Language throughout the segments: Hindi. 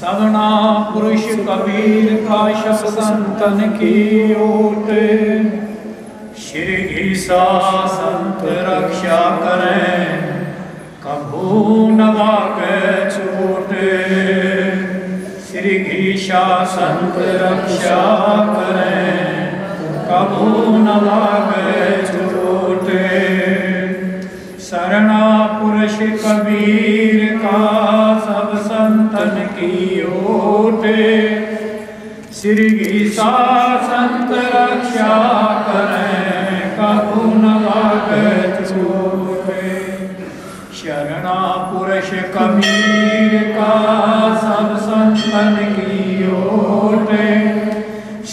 सगुना पुरुष कबीर का शब्द संतन की ओट। श्री ईसा संत रक्षा करें कभू न वाके छूट। श्री ईसा संत रक्षा करें कभू न वाके छूट। शरणा पुरुष कबीर का सब संतन की ओट। श्री ईसा संत रक्षा करें कभू न वाके छूट। शरणा पुरुष कबीर का सब संतन की ओट।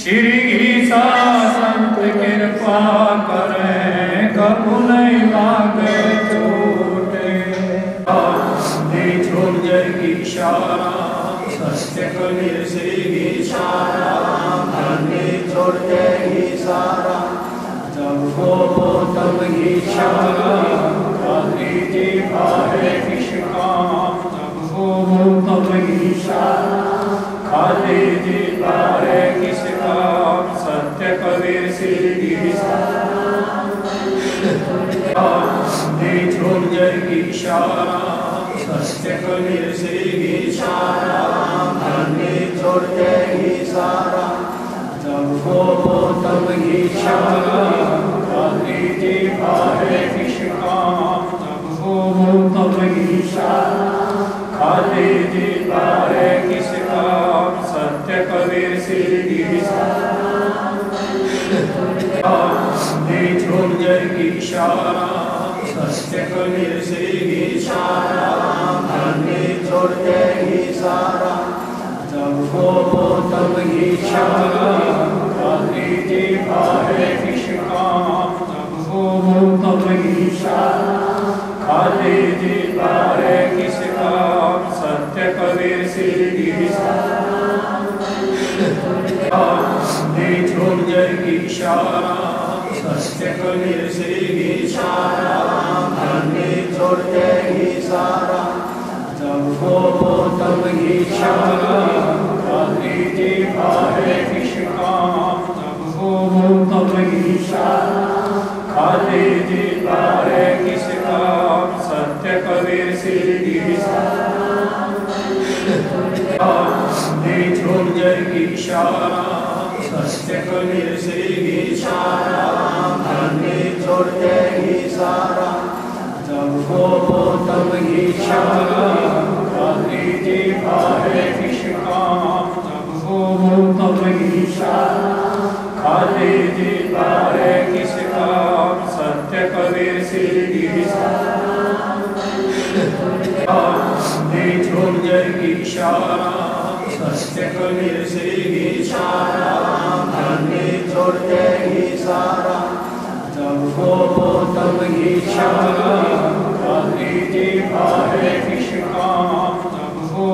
श्री ईसा संत कृपा करें कभू नहीं वाके छूट। छोड़ जय इशारा सत्य कबीर श्री इशारा। छोड़ जय इशारा जब हो तब इशारा। खाली जी बाहे किस काम जब हो तब इशारा। खाली जी बाहे किस काम सत्य कबीर श्री इशारा। छोड़ जय इशारा सत्य कबीर श्री इशारा। छोड़ जय इशारा जब हो तब इशारा। खाली जी बाहे किस काम जब हो तब इशारा। खाली जी बाहे किस काम सत्य कबीर श्री इशारा। छोड़ जय इशारा सत्य कबीर श्री इशारा। छोड़ जय इशारा जब हो तब इशारा। खाली जी बाहे किस काम जब हो तब इशारा। खाली जी बाहे किस काम सत्य कबीर श्री इशारा। छोड़ जय इशारा सत्य कबीर श्री इशारा। छोड़ जय इशारा जब हो तब इशारा। खाली जी बाहे किस काम जब हो तब इशारा। खाली जी बाहे किस काम सत्य कबीर श्री इशारा। छोड़ जय इशारा सत्य कबीर श्री इशारा। छोड़ जय इशारा जब हो तब इशारा। खाली जी बाहे किस काम जब हो तब इशारा। खाली जी बाहे किस काम सत्य कबीर श्री इशारा। छोड़ जय इशारा सत्य कबीर श्री इशारा। छोड़ जय इशारा जब हो तब इशारा। खाली जी बाहे किस काम जब हो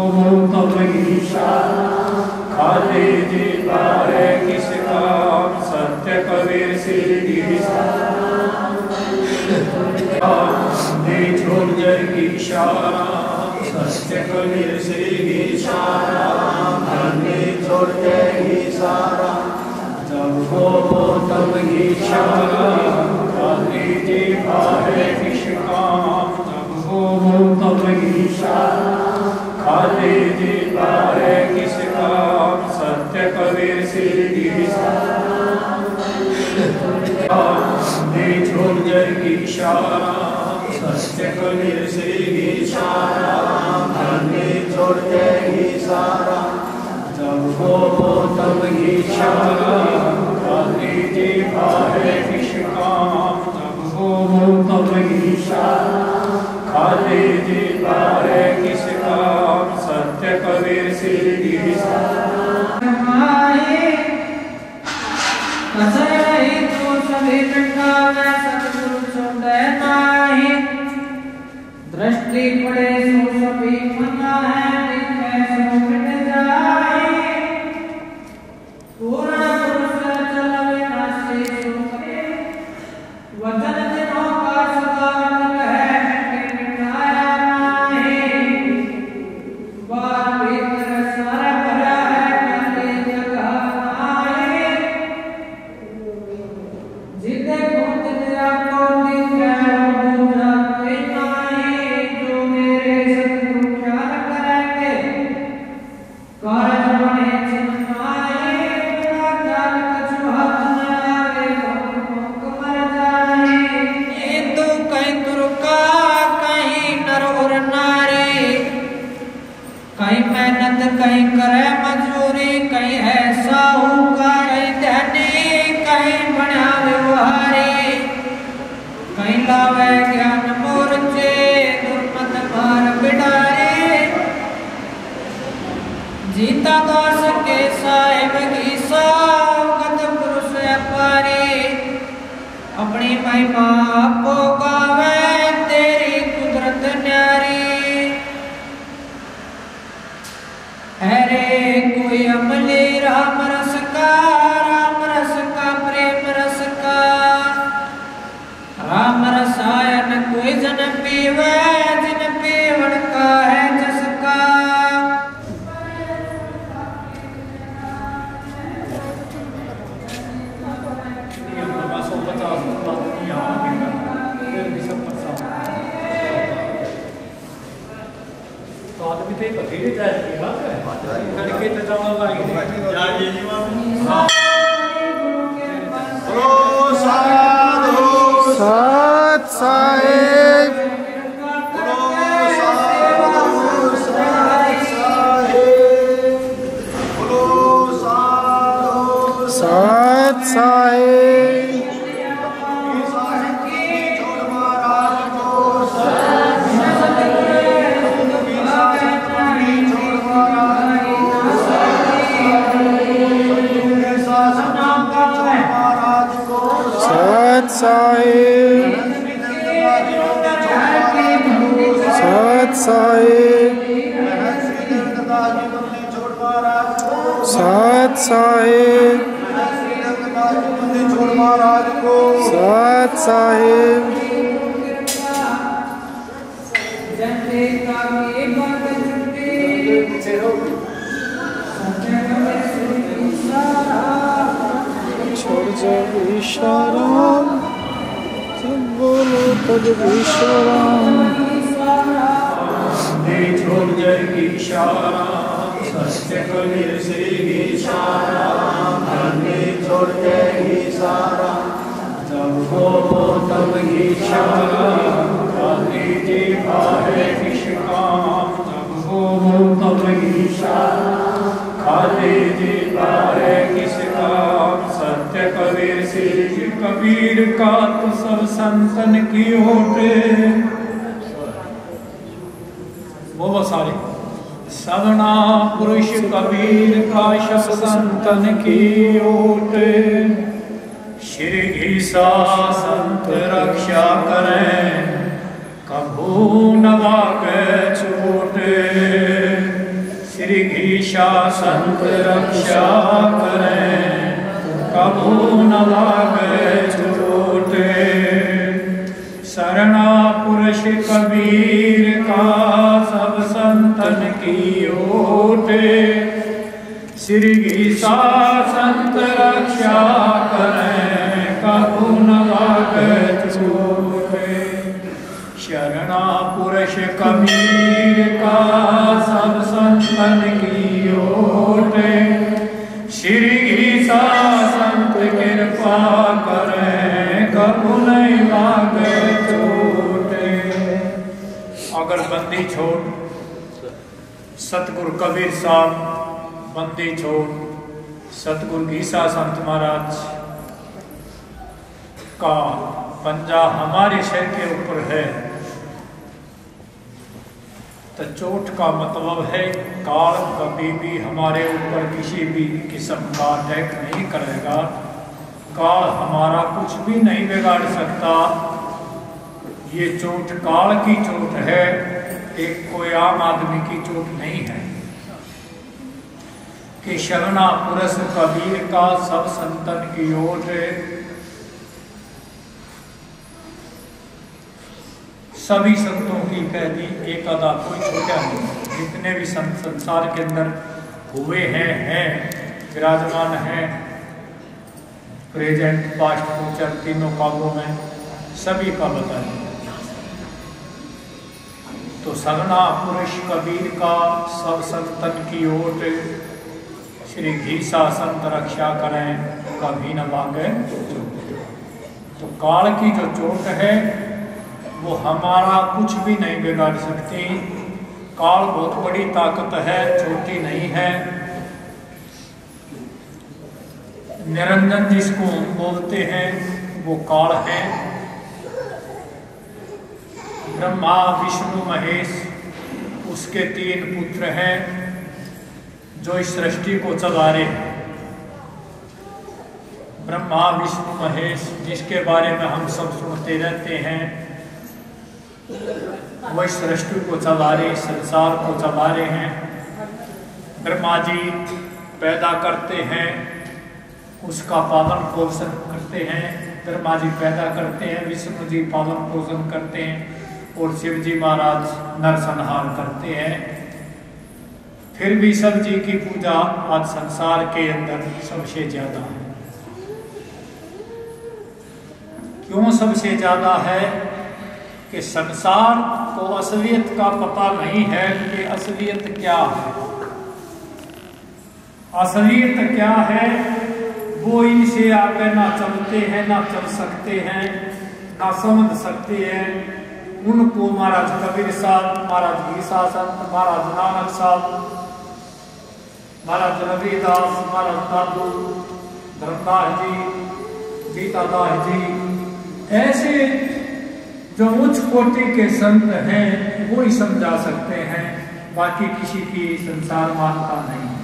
तब इशारा। खाली जी बाहे किस काम सत्य कबीर श्री इशारा। छोड़ जय इशारा सत्य कबीर श्री इशारा। छोड़ जय इशारा जब हो तब इशारा। खाली जी बाहे किस काम जब हो तब इशारा। खाली जी बाहे किस काम सत्य कबीर श्री इशारा। छोड़ जय इशारा सत्य कबीर श्री इशारा। छोड़ जय इशारा जब हो तब इशारा। खाली जी बाहे किस काम जब हो तब इशारा। खाली जी बाहे किस काम सत्य कबीर श्री इशारा। दृष्टि पड़े सो सभी मना है सो मिट जाए। पूर्ण पुरुष चलवे नासे सो करे वचन दिनों का सदा अटल है मिटाया नाहे। बार भीतर पावे ज्ञान मोर्चे दुर्मत मार बिडारे जीता गा सके साहिब की सावगत पुरुष अपारे अपनी महिमा आपो गावे तेरी कुदरत न्यारी अरे कोई अमले राम रस का प्रेम रस का राम रसायन कोई जन पीवे जिन पीवण का है जसका सत साहिब सत साहिब सत साहिब सत साहिब छोड़ जब इशारा सब बोलो तब इशारा छोड़ जब इशारा सत्य कबीर श्री इशारा छोड़ जब इशारा जब बोलो तब इशारा खाली जी पाए किस काम जब बोलो तब इशारा खाली जी पाए किस काम सत्य कबीर श्री कबीर का तो सब संतन की होते बोलो सारे सवना पुरुष कबीर का शब संतन की ओटे श्री ईसा संत रक्षा करें कभू नवा के छूटे श्री ईसा संत रक्षा करें कभू नवा के छूटे शरणा पुरुष कबीर का सब संतन की ओटे श्री ईसा संत रक्षा करें कभू न लागत छूटे शरणा पुरुष कबीर का सब संतन की ओटे श्री ईसा संत कृपा करें कभू नहीं लागत छूटे अगर बंदी छोड़ सतगुरु कबीर साहब बंदी छोड़ सतगुरु ईसा संत महाराज का पंजा हमारे शरीर के ऊपर है तो चोट का मतलब है काल कभी भी हमारे ऊपर किसी भी किस्म का अटैक नहीं करेगा काल हमारा कुछ भी नहीं बिगाड़ सकता ये चोट काल की चोट है एक कोई आम आदमी की चोट नहीं है कि शरणा पुरुष कबीर का सब संतन की ओट सभी संतों की कह दी एक आधा कोई छोटा नहीं जितने भी संत संसार के अंदर हुए हैं विराजमान हैं प्रेजेंट पास्ट फ्यूचर तीनों कालों में सभी का बताएं तो शरणा पुरुष कबीर का सब संतन की ओट श्री घीसा संत रक्षा करें कभी न मांगे तो काल की जो चोट है वो हमारा कुछ भी नहीं बिगाड़ सकती काल बहुत बड़ी ताकत है छोटी नहीं है निरंजन जिसको हम बोलते हैं वो काल है ब्रह्मा विष्णु महेश उसके 3 पुत्र हैं जो इस सृष्टि को चला रहे हैं। ब्रह्मा विष्णु महेश जिसके बारे में हम सब सुनते रहते हैं, वो इस सृष्टि को चला रहे, संसार को चला रहे हैं। ब्रह्मा जी पैदा करते हैं, उसका पालन पोषण करते हैं। ब्रह्मा जी पैदा करते हैं, विष्णु जी पालन पोषण करते हैं और शिव जी महाराज नरसंहार करते हैं। फिर भी सब जी की पूजा आज संसार के अंदर सबसे ज्यादा है। क्यों सबसे ज्यादा है? कि संसार को असलियत का पता नहीं है कि असलियत क्या है। असलियत क्या है वो इनसे आगे ना चलते हैं, ना चल सकते हैं, ना समझ सकते हैं। उनको महाराज कबीर साहब, महाराज घीसा संत, महाराज नानक साहब, महाराज रविदास, महाराज दादू धर्मदास जी, जीतादास जी, ऐसे जो उच्च कोटि के संत हैं वो ही समझा सकते हैं। बाकी किसी की संसार मानता नहीं है,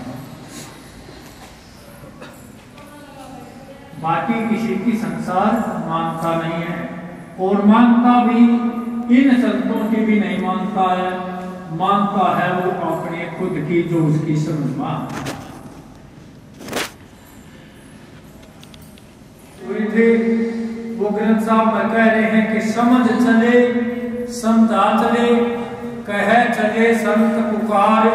बाकी किसी की संसार मानता नहीं है। और मानता भी इन संतों की भी नहीं मानता है, मानता है वो अपने खुद की जो उसकी समझ मानता है। वो ग्रंथ साहब में कह रहे हैं कि समझ चले समझा चले, कह चले संत पुकार,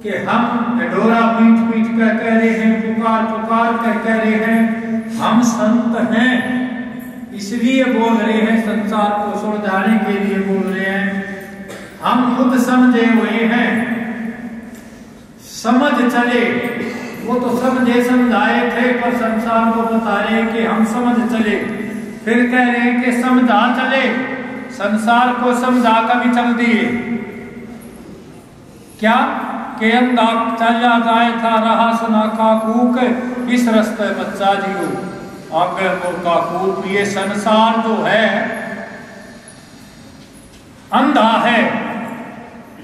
कि हम ढोरा पीट पीट कर कह रहे हैं, पुकार पुकार कर कह रहे हैं हम संत हैं, इसलिए बोल रहे हैं, संसार को सुलझाने के लिए बोल रहे हैं। हम खुद समझे हुए हैं, समझ चले। वो तो समझे समझाए थे, पर संसार को बता रहे हैं कि हम समझ चले। फिर कह रहे हैं कि समझा चले, संसार को समझा कभी चल दिए। क्या के अंधा चला जाए था रहा सुना का कूक, इस रास्ते बच्चा जियो आगे का कूक। ये संसार जो है अंधा है,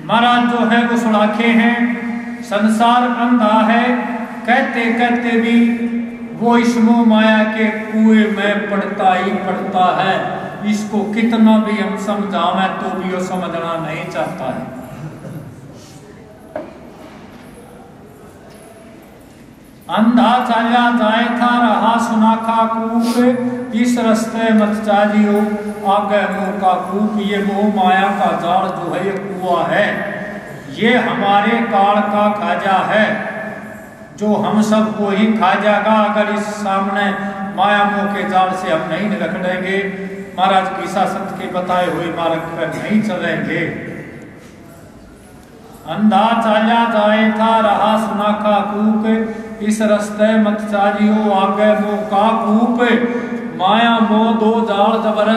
महाराज जो है वो सुनाखे हैं। संसार अंधा है, कहते कहते भी वो इस मोह माया के कुएं में पड़ता ही पड़ता है। इसको कितना भी हम समझावें तो भी वो समझना नहीं चाहता है। अंधा चला जाए था रहा सुना का कूक, इस रास्ते मत चालियो आगे मुंह का कूक। ये मोह माया का जाल जो है ये कुआं है, ये हमारे काल का खाजा है जो हम सबको ही खा जाएगा अगर इस सामने माया मोह के जाल से हम नहीं निकलेंगे, महाराज घीसा संत के बताए हुए मार्ग पर नहीं चलेंगे। अंधा चला जाए था रहा सुना का कूक, इस रास्ते मत चालियो आगे मोह का कूप। माया मोह दो जाल जबर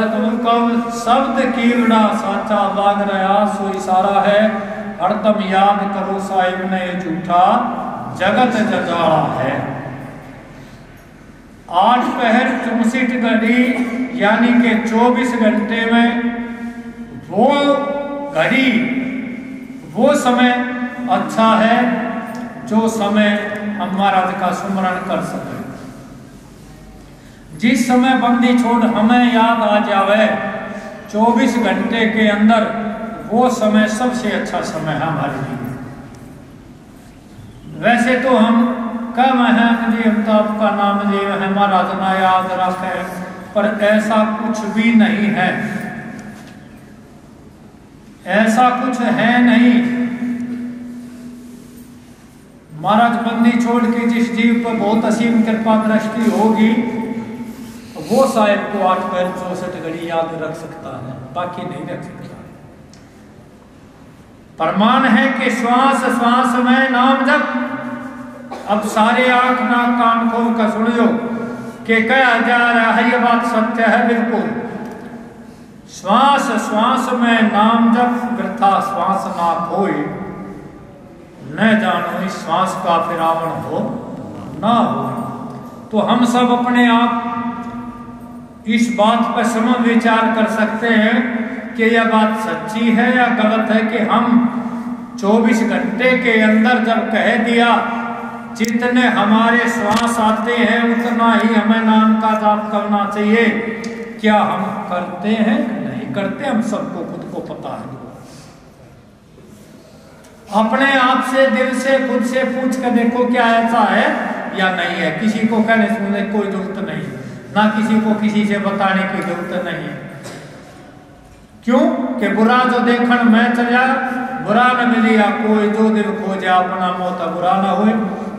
कब शब्द कीड़ा साचा लाग रहा सो इशारा है। हरदम याद करो साहिब ने झूठा जगत जगाड़ा है। 8 पहर 64 घड़ी यानी के 24 घंटे में वो घड़ी वो समय अच्छा है जो समय हम महाराज का सुमरण कर सके। जिस समय बंदी छोड़ हमें याद आ जावे 24 घंटे के अंदर, वो समय सबसे अच्छा समय है हमारे लिए। वैसे तो हम कम है जी, हम तो आपका नाम ले है महाराज ना याद रखे, पर ऐसा कुछ भी नहीं है, ऐसा कुछ है नहीं। महाराज बंदी छोड़ के जिस जीव पर बहुत असीम कृपा दृष्टि होगी वो साहिब को 8 पहर 64 घड़ी याद रख सकता है, बाकी नहीं रख सकता। प्रमाण है कि श्वास श्वास में नाम जप। अब सारे आंख नाक कान खोल कर सुन लो कि कहा जा रहा है, ये बात सत्य है बिल्कुल। श्वास श्वास में नाम जप, वृथा श्वास ना खोए, न जानो इस श्वास का फिरावन हो ना हो। तो हम सब अपने आप इस बात पर समझ विचार कर सकते हैं कि यह बात सच्ची है या गलत है कि हम 24 घंटे के अंदर जब कह दिया जितने हमारे श्वास आते हैं उतना ही हमें नाम का जाप करना चाहिए, क्या हम करते हैं नहीं करते? हम सबको खुद को पता है। अपने आप से दिल से खुद से पूछ कर देखो क्या ऐसा है या नहीं है। किसी को कहने सुनने की कोई जरूरत नहीं, ना किसी को किसी से बताने की जरूरत नहीं है। क्यों कि बुरा जो देखण मैं चलिया बुरा न मिलिया कोई, जो दिल खोजा अपना मोता बुरा ना हुए।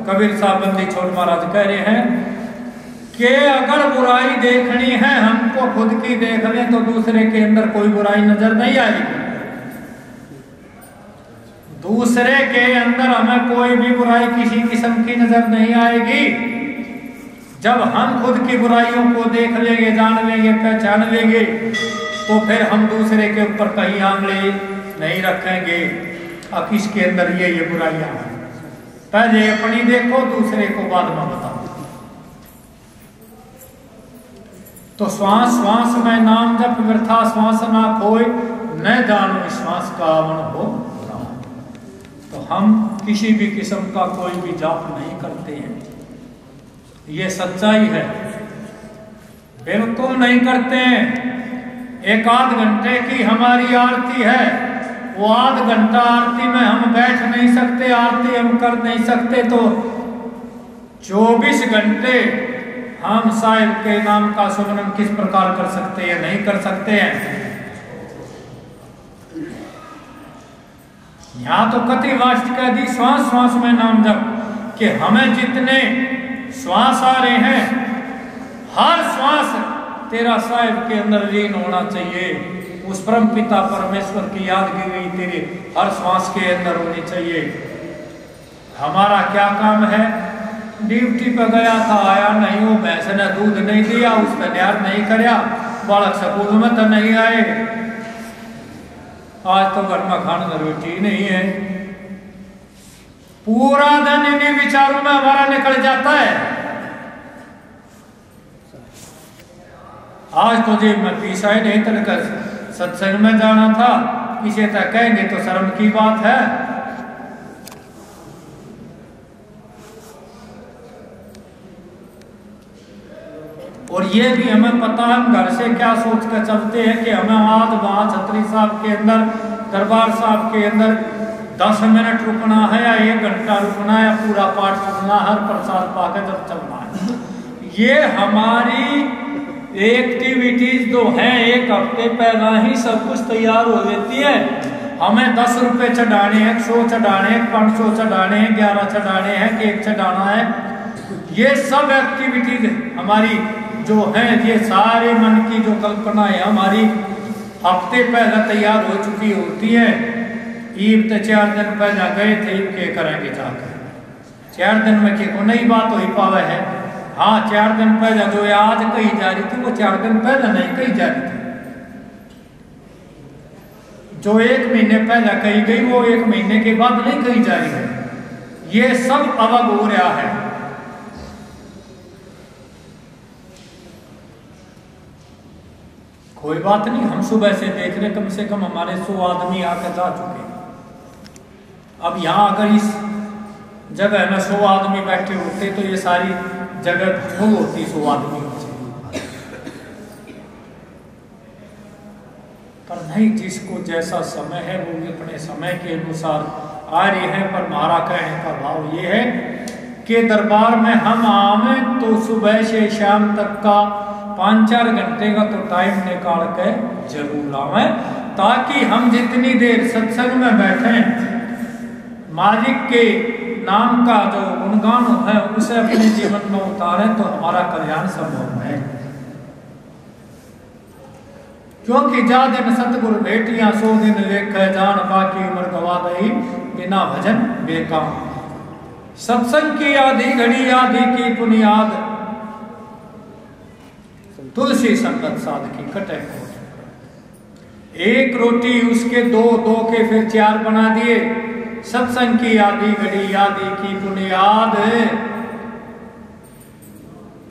कबीर साहब बंदी छोड़ महाराज कह रहे हैं कि अगर बुराई देखनी है हमको खुद की देख लें तो दूसरे के अंदर कोई बुराई नजर नहीं आएगी। दूसरे के अंदर हमें कोई भी बुराई किसी किस्म की नजर नहीं आएगी। जब हम खुद की बुराइयों को देख लेंगे, जान लेंगे, पहचान लेंगे तो फिर हम दूसरे के ऊपर कहीं आंगले नहीं रखेंगे। अब किसके अंदर ये बुराइयां हैं, पहले अपनी देखो, दूसरे को बाद में बताओ। तो श्वास श्वास में नाम जप व्यर्था श्वास ना खोए, न जानो श्वास का आवन हो। तो हम किसी भी किस्म का कोई भी जाप नहीं करते हैं, ये सच्चाई है, बिल्कुल नहीं करते हैं। एक आध घंटे की हमारी आरती है, वो आध घंटा आरती में हम बैठ नहीं सकते, आरती हम कर नहीं सकते, तो 24 घंटे हम साहिब के नाम का सुमरन किस प्रकार कर सकते हैं? नहीं कर सकते हैं। यहाँ तो कति वाष्ट कह दी श्वास श्वास में नाम जप, कि हमें जितने श्वास आ रहे हैं हर श्वास तेरा साहिब के अंदर लीन होना चाहिए। उस परम पिता परमेश्वर की यादगिरी तेरे हर श्वास के अंदर होनी चाहिए। हमारा क्या काम है? ड्यूटी पे गया था, आया नहीं, वो भैंस ने दूध नहीं दिया, उस पर ध्यान नहीं कराया, बालक स्कूल में तो नहीं आए, आज तो घर में खाने रोटी नहीं है। पूरा दिन इन्हीं विचारों में हमारा निकल जाता है। आज तो जी मैं पीसा ही नहीं, तलकर सत्संग में जाना था, किसी तक कहेंगे तो शर्म की बात है। और ये भी हमें पता है हम घर से क्या सोच कर चलते हैं कि हमें आज वहां छतरी साहब के अंदर, दरबार साहब के अंदर 10 मिनट रुकना है या 1 घंटा रुकना है, पूरा पाठ सुनना, हर प्रसाद पाकर जब चलना है। ये हमारी एक्टिविटीज जो है एक हफ्ते पहला ही सब कुछ तैयार हो जाती है। हमें 10 रुपए चढ़ाने हैं, 100 चढ़ाने हैं, 500 चढ़ाने हैं, 11 चढ़ाने हैं, केक चढ़ाना है। ये सब एक्टिविटीज हमारी जो है, ये सारे मन की जो कल्पना है हमारी हफ्ते पहले तैयार हो चुकी होती है। ईद तो 4 दिन पहले गए थे, ईद के करेंगे जाकर 4 दिन में को नई बात हो पावे है। हाँ, 4 दिन पहले जो आज कही जा रही थी वो 4 दिन पहले नहीं कही जा रही थी। जो 1 महीने पहले कही गई वो 1 महीने के बाद नहीं कही जा रही है। ये सब अलग हो रहा है। कोई बात नहीं, हम सुबह से देख रहे कम से कम हमारे 100 आदमी आकर जा चुके हैं। अब यहाँ अगर इस जगह में 100 आदमी बैठे होते तो ये सारी जगह फुल होती 100 आदमी से। पर नहीं, जिसको जैसा समय है वो अपने समय के अनुसार आ रहे हैं। पर हमारा कहने का भाव ये है कि दरबार में हम आवे तो सुबह से शाम तक का 5-4 घंटे का तो टाइम निकाल के जरूर आवे, ताकि हम जितनी देर सत्संग में बैठे मालिक के नाम का जो गुणगान है उसे अपने जीवन में उतारें तो हमारा कल्याण संभव है। क्योंकि जा दिन सतगुरु भेटियां 100 दिन लेख जान, बाकी उम्र गवा दई बिना भजन बेकाम। सत्संग की आधी घड़ी आधी की बुनियाद, तुलसी संगत साध की कटे कोट। 1 रोटी उसके 2 के फिर 4 बना दिए। सत्संग की आधी घड़ी आधी की बुनियाद,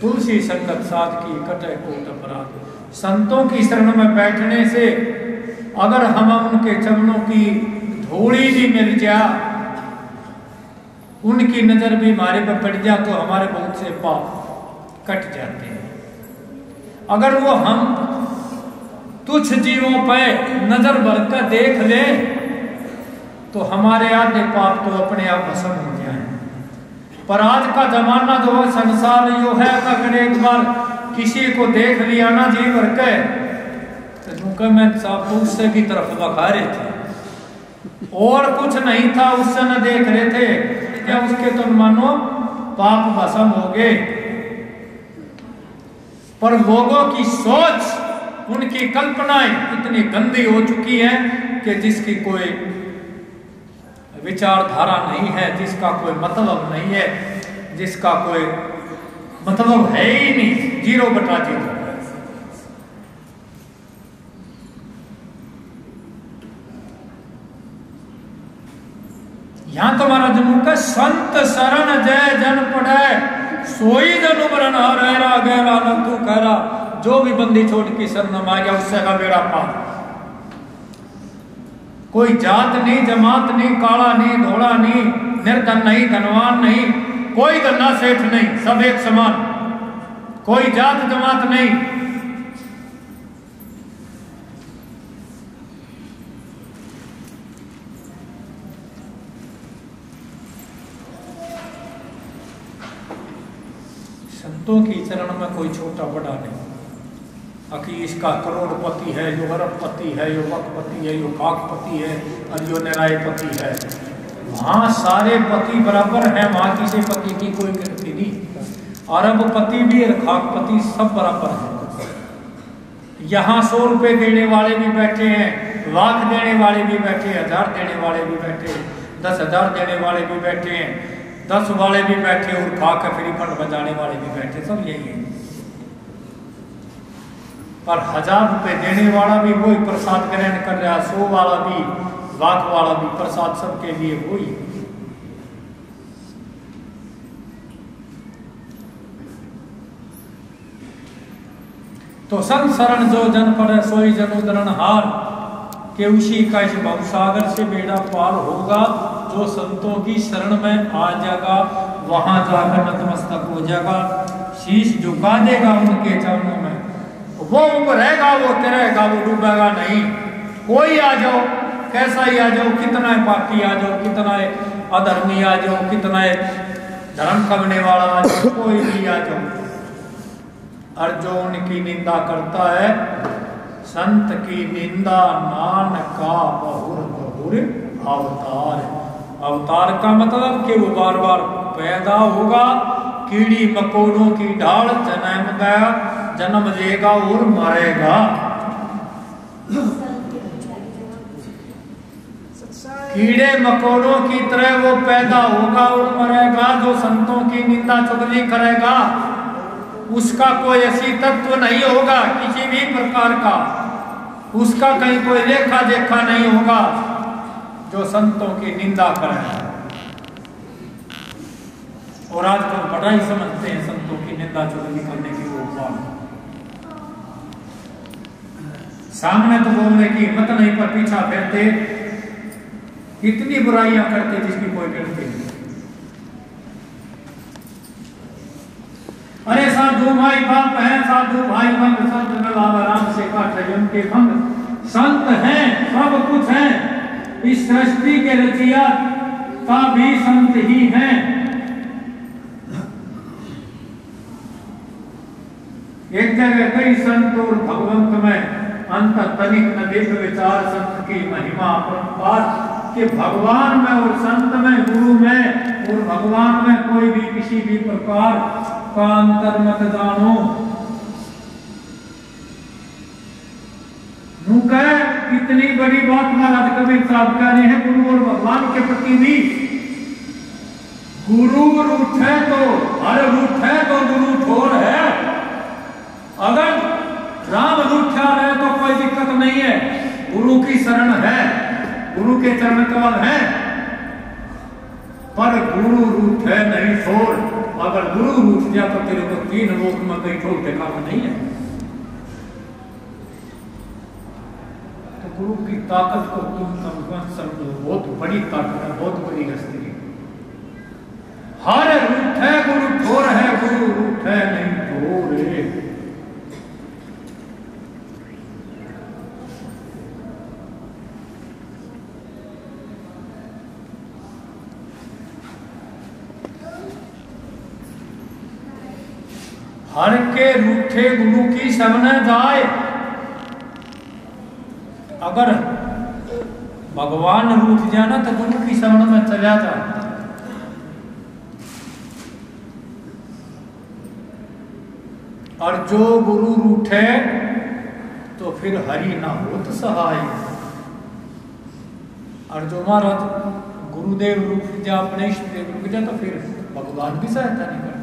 तुलसी संगत साध की कटे कोट अपराध। संतों की शरण में बैठने से अगर हम उनके चरणों की धूड़ी भी मिल जा, उनकी नजर भी हमारे पर पड़ जा, तो हमारे बहुत से पाप कट जाते हैं। अगर वो हम तुच्छ जीवों पर नजर भरकर देख ले तो हमारे आधे पाप तो अपने आप भस्म हो जाए। पर आज का जमाना जो है, संसार यो है, अगर एक बार किसी को देख लिया ना जी भर के, तो मैं साहब तो उससे की तरफ बखा रहे थे और कुछ नहीं था, उससे न देख रहे थे क्या उसके तो मानो पाप भस्म हो गए। पर लोगों की सोच, उनकी कल्पनाएं इतनी गंदी हो चुकी है कि जिसकी कोई विचारधारा नहीं है, जिसका कोई मतलब नहीं है, जिसका कोई मतलब है ही नहीं, 0/0। यहां तुम्हारा जम्मू का संत शरण जय जन पड़े, सोई जन उबरन हरेरा गहरा न तू कहरा। जो भी बंदी छोड़ की शरण में आ गया उससे का बेड़ा पार। कोई जात नहीं, जमात नहीं, काला नहीं, धोला नहीं, निर्धन नहीं, धनवान नहीं, कोई गन्ना सेठ नहीं, सब एक समान, कोई जात जमात नहीं। संतों की चरण में कोई छोटा बड़ा नहीं। अकी इसका करोड़पति है, यो अरबपति है, यो वकपति है, यो काकपति है और यो न्यायपति है। वहाँ सारे पति बराबर हैं, वहाँ किसी पति की कोई गिनती नहीं। अरबपति भी और खाकपति सब बराबर हैं। यहाँ 100 रुपये देने वाले भी बैठे हैं, लाख देने वाले भी बैठे हैं, 1000 देने वाले भी बैठे हैं, 10,000 देने वाले भी बैठे हैं, 10 वाले भी बैठे और खा के फ्री फंड बजाने वाले भी बैठे, सब यही है। पर 1000 रुपये देने वाला भी वही प्रसाद ग्रहण कर रहा, 100 वाला भी, लाख वाला भी, प्रसाद सबके लिए वही। तो संत शरण जो जन पड़े सोई जन उदरण हार, के उसी का इस भवसागर से बेड़ा पार होगा। जो संतों की शरण में आ जाएगा वहां जाकर नतमस्तक हो जाएगा, शीश झुका देगा उनके चरणों में, वो रहेगा, वो तैरेगा, वो डूबेगा नहीं। कोई आ जाओ, कैसा ही आ जाओ, कितना पापी आ जाओ, कितना अधर्मी आ जाओ, कितना धर्म करने वाला आ जाओ, कोई भी आ जाओ, और जो उनकी निंदा करता है, संत की निंदा नानका बहुर बहुर अवतार। अवतार का मतलब कि वो बार बार पैदा होगा, कीड़ी मकोड़ों की ढाल, जन्म गया, जन्म लेगा और मरेगा। कीड़े मकोड़ों की तरह वो पैदा होगा और मरेगा। जो संतों की निंदा चुगली करेगा उसका कोई ऐसी तत्व नहीं होगा किसी भी प्रकार का, उसका कहीं कोई लेखा देखा नहीं होगा जो संतों की निंदा करे। और आजकल बड़ा ही समझते हैं संतों की निंदा चुगली करने की वो बात, सामने तो बोलने की हिम्मत नहीं पर पीछा फिरते, इतनी बुराइयां करते जिसकी कोई गिनती नहीं। अरे साधु भाई बाप है, साधु भाई भंग, संत मिलावा राम से काटे उनके भंग। संत हैं, सब कुछ है, इस सृष्टि के रचिया का भी संत ही हैं। एक जगह कई संत और भगवंत में अंत तनिक न देख विचार, संत की महिमा अपरंपार, कि भगवान में और संत में, गुरु में और भगवान में कोई भी किसी भी प्रकार का अंतर मत जानो। इतनी बड़ी बात महाराज कबीर साहब कह रहे हैं, गुरु और भगवान के प्रति भी। गुरु रूठे तो हर रूठे तो गुरु ठोर है। अगर राम रूठा रहे तो कोई दिक्कत नहीं है, गुरु की शरण है, गुरु के चरण कमल है। पर गुरु रूठे नहीं ठोर, अगर गुरु रूठ गया तो तेरे को 3 लोक में कहीं ठोर ठिकाना नहीं है। तो गुरु की ताकत को तुम कम समझो, बहुत बड़ी ताकत है, बहुत बड़ी हस्ती है। हर रूठ है गुरु ठोर है, गुरु रूठ है नहीं ठोरे। हर के रूठे गुरु की सबने जाए। अगर भगवान रूठ जाना तो गुरु की शरण में चला जा। और जो गुरु रूठे तो फिर हरि ना हो तो सहाय। और जो महाराज गुरुदेव रूठ जा, अपने इष्ट देव रूठ जा, तो फिर भगवान भी सहायता नहीं करते।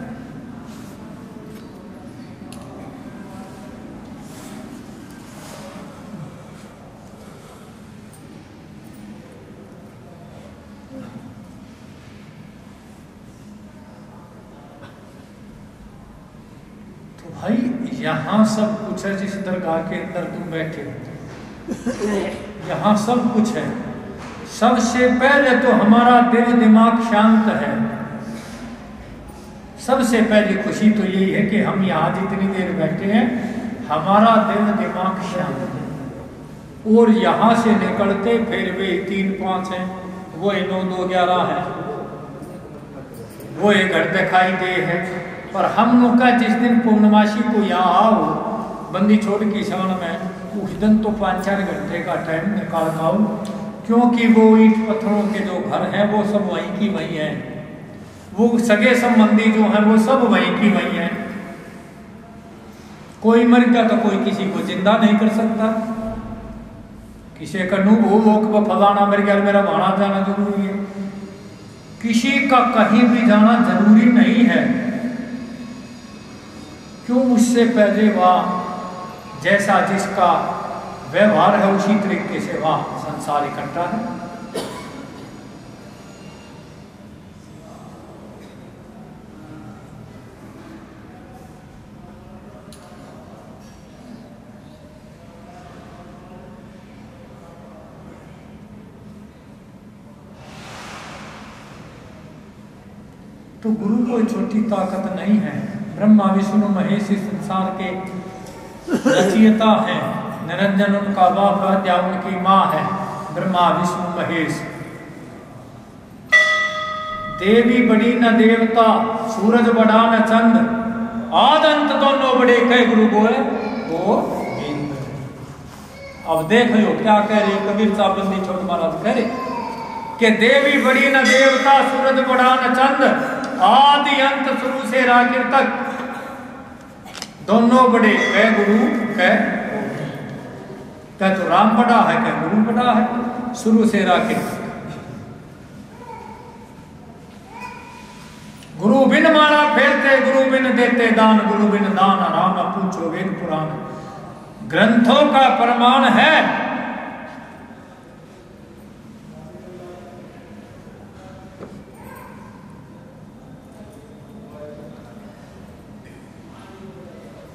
भाई यहाँ सब कुछ है, जिस दरगाह के अंदर तुम बैठे हो यहाँ सब कुछ है। सबसे पहले तो हमारा दिल दिमाग शांत है। सबसे पहली खुशी तो यही है कि हम यहाँ जितनी देर बैठे हैं हमारा दिल दिमाग शांत है। और यहाँ से निकलते फिर वे 3-5 हैं, वो 9-2-11 है, वो एक घर दिखाई दे है। पर हम लोग का जिस दिन पूर्णमासी को यहाँ आओ बंदी छोड़ की शरण में, उस दिन तो 5-4 घंटे का टाइम निकाल पाओ, क्योंकि वो ईंट पत्थरों के जो घर हैं वो सब वहीं की वहीं हैं। वो सगे संबंधी जो हैं वो सब वहीं की वहीं हैं। कोई मर गया तो कोई किसी को जिंदा नहीं कर सकता। किसी का नू वो फलाना मर गया मेरा वहां जाना जरूरी है। किसी का कहीं भी जाना जरूरी नहीं है। क्यों? उससे पहले वह जैसा जिसका व्यवहार है उसी तरीके से वह संसार इकट्ठा है। तो गुरु कोई छोटी ताकत नहीं है। ब्रह्मा विष्णु महेश इस संसार के रचयिता है। निरंजन उनका बाप है, उनकी माँ है। ब्रह्मा विष्णु महेश। देवी बड़ी न देवता, सूरज बड़ा न चंद, आद अंत दोनों बड़े कई गुरु गोए वो बिंद। अब देख लो क्या कह रहे कबीर साहब बंदी छोट महाराज कह रहे कि देवी बड़ी न देवता, सूरज बड़ा न चंद, आदि अंत शुरू से आखिर तक दोनों बड़े कह गुरु कह तो राम बड़ा है, कह गुरु बड़ा है, शुरू से आखिर तक। गुरु बिन माला फेरते, गुरु बिन देते दान, गुरु बिन दान राम पूछो वेद पुराण। ग्रंथों का प्रमाण है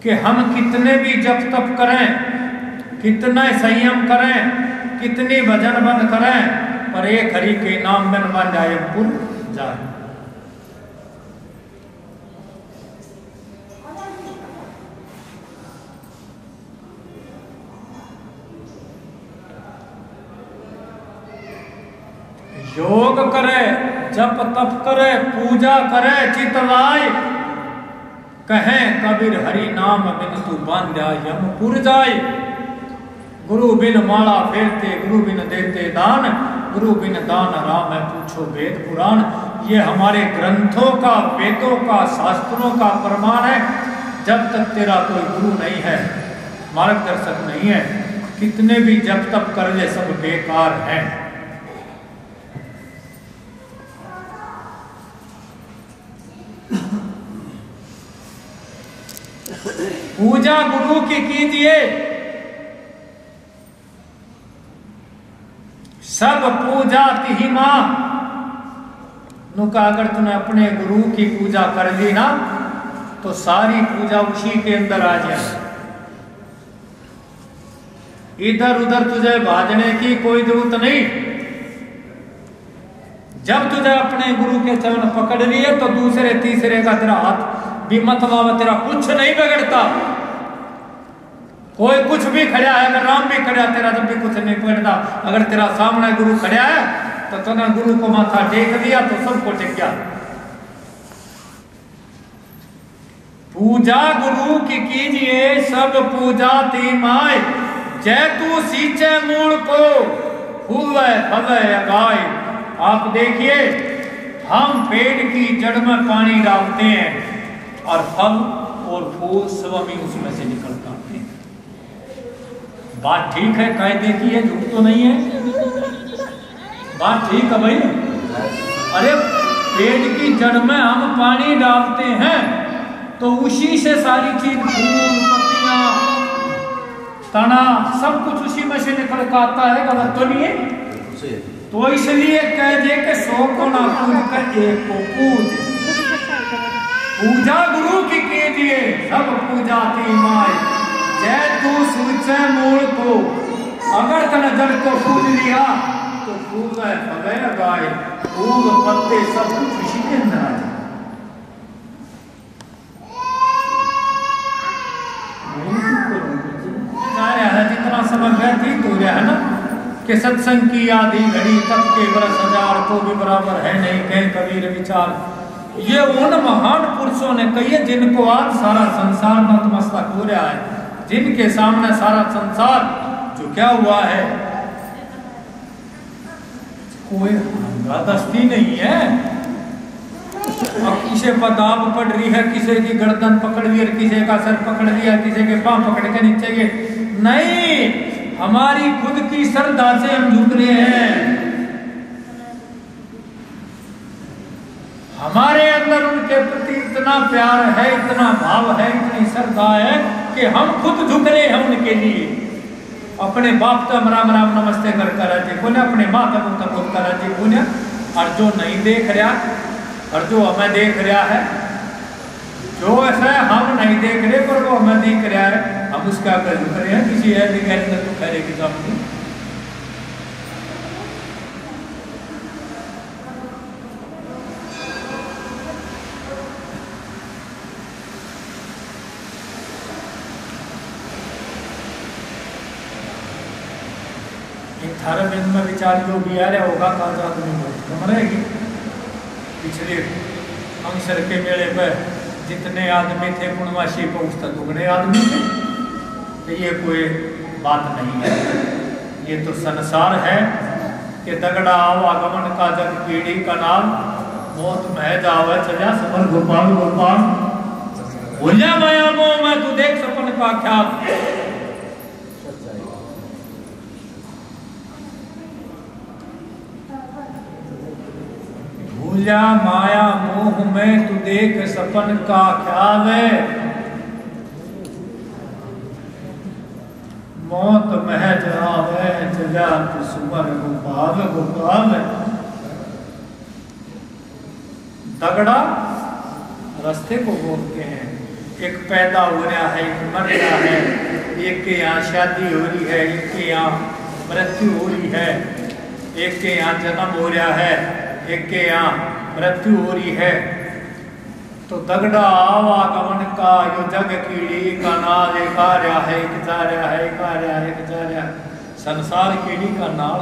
कि हम कितने भी जप तप करें, कितना संयम करें, कितनी भजन बंद करें, पर एक हरि के नाम बिन बन जाए पुर जाए। योग करे, जप तप करे, पूजा करे, चितवाय, कहें कबीर हरि नाम बिन तू बन जाए यमपुर जाए। गुरु बिन माला फेरते, गुरु बिन देते दान, गुरु बिन दान राम है पूछो वेद पुराण। ये हमारे ग्रंथों का, वेदों का, शास्त्रों का प्रमाण है। जब तक तेरा कोई गुरु नहीं है, मार्गदर्शक नहीं है, कितने भी जप तप कर ले सब बेकार हैं। पूजा गुरु की कीजिए, सब पूजा तिहि मां। नुका अगर तूने अपने गुरु की पूजा कर ली ना तो सारी पूजा उसी के अंदर आ जाए। इधर उधर तुझे भाजने की कोई जरूरत नहीं। जब तुझे अपने गुरु के चरण पकड़ लिए तो दूसरे तीसरे का तेरा हाथ भी मत बाबा, तेरा कुछ नहीं बिगड़ता। कोई कुछ भी खड़ा है, अगर राम भी खड़ा, तेरा जब भी कुछ नहीं बिगड़ता। अगर तेरा सामने गुरु खड़ा है तो तूने गुरु को माथा टेक दिया तो सबको टेक गया। पूजा गुरु की कीजिए सब पूजा ती माय, जय तू सींचे मूल को फूले फले गाय। आप देखिए, हम पेड़ की जड़ में पानी डालते हैं और फल और फूल सब भी उसमें से निकलता है। बात ठीक है, कायदे की है, झूठ तो नहीं है, बात ठीक है भाई। अरे पेड़ की जड़ में हम पानी डालते हैं तो उसी से सारी चीज, फूल, पत्तियां, तना, सब कुछ उसी में से निकल कर आता है। गलत तो नहीं है। तो इसलिए कह दे कि 100 को ना पूज कर एक को पूज। पूजा गुरु की कीजिए सब पूजा ती माय, जय तू सूचे मूल को। अगर तने जड़ को पूज लिया तो फूल है फले गाय, फूल पत्ते सब कुछ उसी के अंदर आ जाए। जितना समय व्यतीत हो गया है ना कि सत्संग की आधी घड़ी तक के बरस हजार को भी बराबर है नहीं, कहे कबीर विचार। ये उन महान पुरुषों ने कही है जिनको आज सारा संसार नतमस्तक हो रहा है, जिनके सामने सारा संसार झुका हुआ है। कोई दस्ती नहीं है। अब किसी पर दाब पड़ रही है, किसी की गर्दन पकड़ ली, किसी का सर पकड़ लिया, किसी के पांव पकड़ के नीचे गए, नहीं, हमारी खुद की श्रद्धा से हम झुक रहे हैं। हमारे अंदर उनके प्रति इतना प्यार है, इतना भाव है, इतनी श्रद्धा है कि हम खुद झुक रहे हैं उनके लिए। अपने बाप तो राम राम नमस्ते कर कराते पुण्य, अपने माँ तक कराते पुण्य। और जो नहीं देख रहा और जो हमें देख रहा है, जो ऐसा हम नहीं देख रहे पर वो हमें देख रहा है, हम उसका कर रहे हैं। किसी ऐसे कहने तो खैरे की सामने थारा दिन में विचार जो भी आ रहा होगा काजा आदमी बहुत रहेगी। पिछले अंसर के मेले पर जितने आदमी थे पूर्णमासी को उस तक दुगने आदमी थे। तो ये कोई बात नहीं है, ये तो संसार है कि दगड़ा आवागमन का जग कीड़ी का नाम, मौत महज आवे चलिया समर गोपाल गोपाल। भूलिया माया मोह में तू देख सपन का ख्याल। भूलिया माया मोह में तू देख सपन का ख्याल है, मौत महज आवे चलिया तू सुमर गोपाल गोपाल। दगड़ा रास्ते को बोलते हैं। एक पैदा हो रहा है, एक मर रहा है, एक के यहाँ शादी हो रही है, एक के यहाँ मृत्यु हो रही है, एक के यहाँ जन्म हो रहा है, एक के यहाँ मृत्यु हो रही है। तो दगड़ा आवागमन का यो जग कीड़ी का नाल एक आ रहा है, एक जा रहा है, एक आ रहा है, एक जा रहा है। संसार कीड़ी का नाल,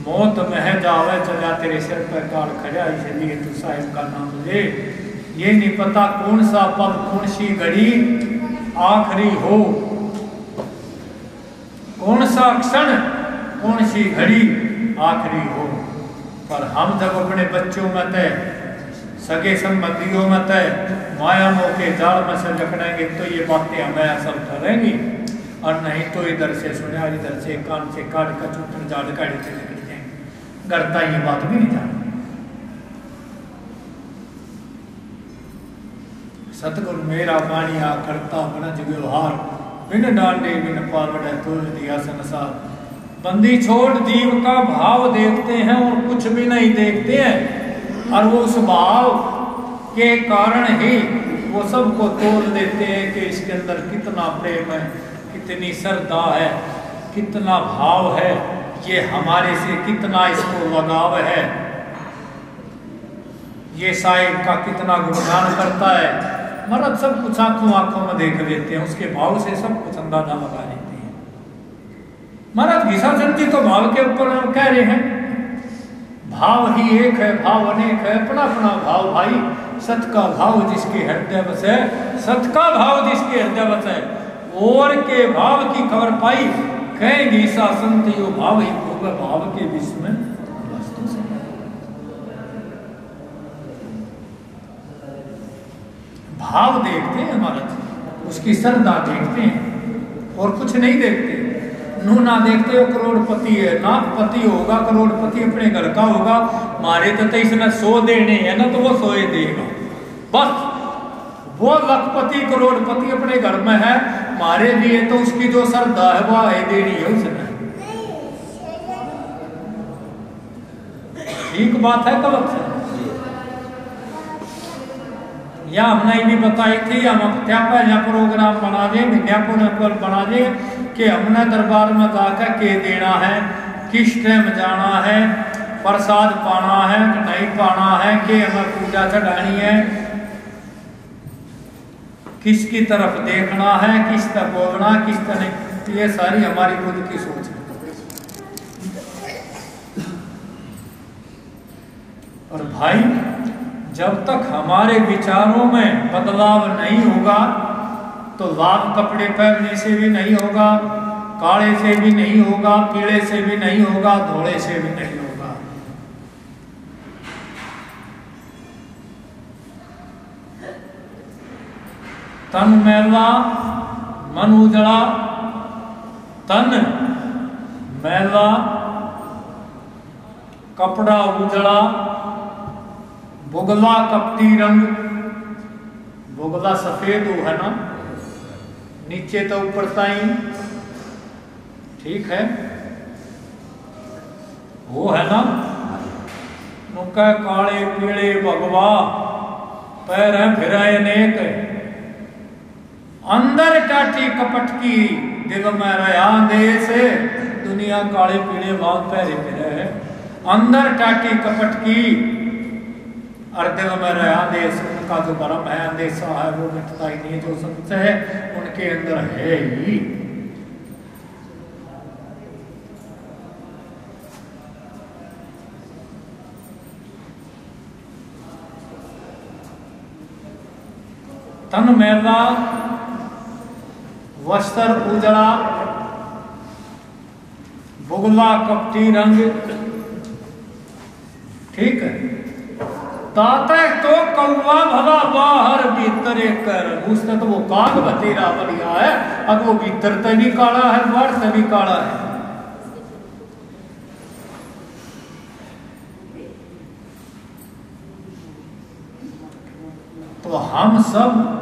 मौत महज आवे चला तेरे सिर पर काल खड़ा, इसलिए तू साहिब का नाम ले। ये नहीं पता कौन सा पल, कौन सी घड़ी आखिरी हो, कौन सा क्षण, कौन सी घड़ी आखिरी हो। पर हम जब अपने बच्चों में तय, सगे संबंधियों में तय माया मोह के जाल में से जकड़ेंगे तो ये बातें हमें असल ठहरेंगी, और नहीं तो इधर से सुना, इधर से कान से काट का चुटन जाड़ काढ़ी से निकल जाएंगे। करता ये बात भी नहीं जान। सतगुरु मेरा मानिया करता बनज व्यवहार, बिन डांडे बिन पावड़े तुल दिया संसार। बंदी छोड़ जीव का भाव देखते हैं और कुछ भी नहीं देखते हैं, और वो उस भाव के कारण ही वो सबको तोड़ देते हैं कि इसके अंदर कितना प्रेम है, कितनी श्रद्धा है, कितना भाव है, ये हमारे से कितना इसको लगाव है, ये साहिब का कितना गुणगान करता है। मतलब सब कुछ आंखों आंखों में देख लेते हैं, उसके भाव से सब कुछ अंदाजा लगा लेते हैं। महाराज घीसाचंद जी तो भाव के ऊपर कह रहे हैं, भाव ही एक है, भाव अनेक है, अपना अपना भाव भाई। सत का भाव जिसके हृदय बस है, सत का भाव जिसके हृदय बस है, और के भाव की खबर पाई, कहेंगे ईसा संत यो भाव ही होगा, भाव के विश्व में वस्तु से। भाव देखते हैं महाराज, उसकी श्रद्धा देखते हैं और कुछ नहीं देखते। नूना देखते हो करोड़पति है, नागपति होगा, करोड़पति अपने घर का होगा, मारे तो इसने 100 देने हैं ना, तो वो 100 देगा बस। वो लखपति करोड़पति अपने घर में है, मारे लिए तो उसकी जो श्रद्धा है वह है देनी है उसने। ठीक बात है गलत है? या हमने भी बताई थी, हम यहाँ प्रोग्राम बना देंगे, बना देंगे कि हमने दरबार में जाकर के देना है, किस टाइम जाना है, प्रसाद पाना है कि नहीं पाना है, कि हमें पूजा चढ़ानी है, किसकी तरफ देखना है, किस तरफ बोलना, किस तरह, ये सारी हमारी खुद की सोच है। और भाई जब तक हमारे विचारों में बदलाव नहीं होगा तो लाल कपड़े पहनने से भी नहीं होगा, काले से भी नहीं होगा, पीले से भी नहीं होगा, धोले से भी नहीं होगा। तन मैला मन उजड़ा, तन मैला कपड़ा उजड़ा, बुगला कपटी रंग, बुगला सफेद हो है ना, नीचे तो ऊपर ताई, ठीक है, वो है ना, नुका काले पीले भगवा, पैर है फिर अनेक, अंदर टाटी कपट की, दिल में रहा देश, दुनिया काले पीले बाल पैरे फिर है, अंदर टाटी कपट की और दिल में रहा देश। उनका जो भरम है, अंदेशा है, वो मिटता ही नहीं, जो सत्य है उनके अंदर है ही। तन मैला वस्त्र उजड़ा, बुगला कपटी रंग, ठीक है, ताते तो कौवा भला बाहर भीतर कर, उसने तो वो काग बतेरा बढ़िया है, अब वो भीतर से भी काला है, बाहर से भी काला है। तो हम सब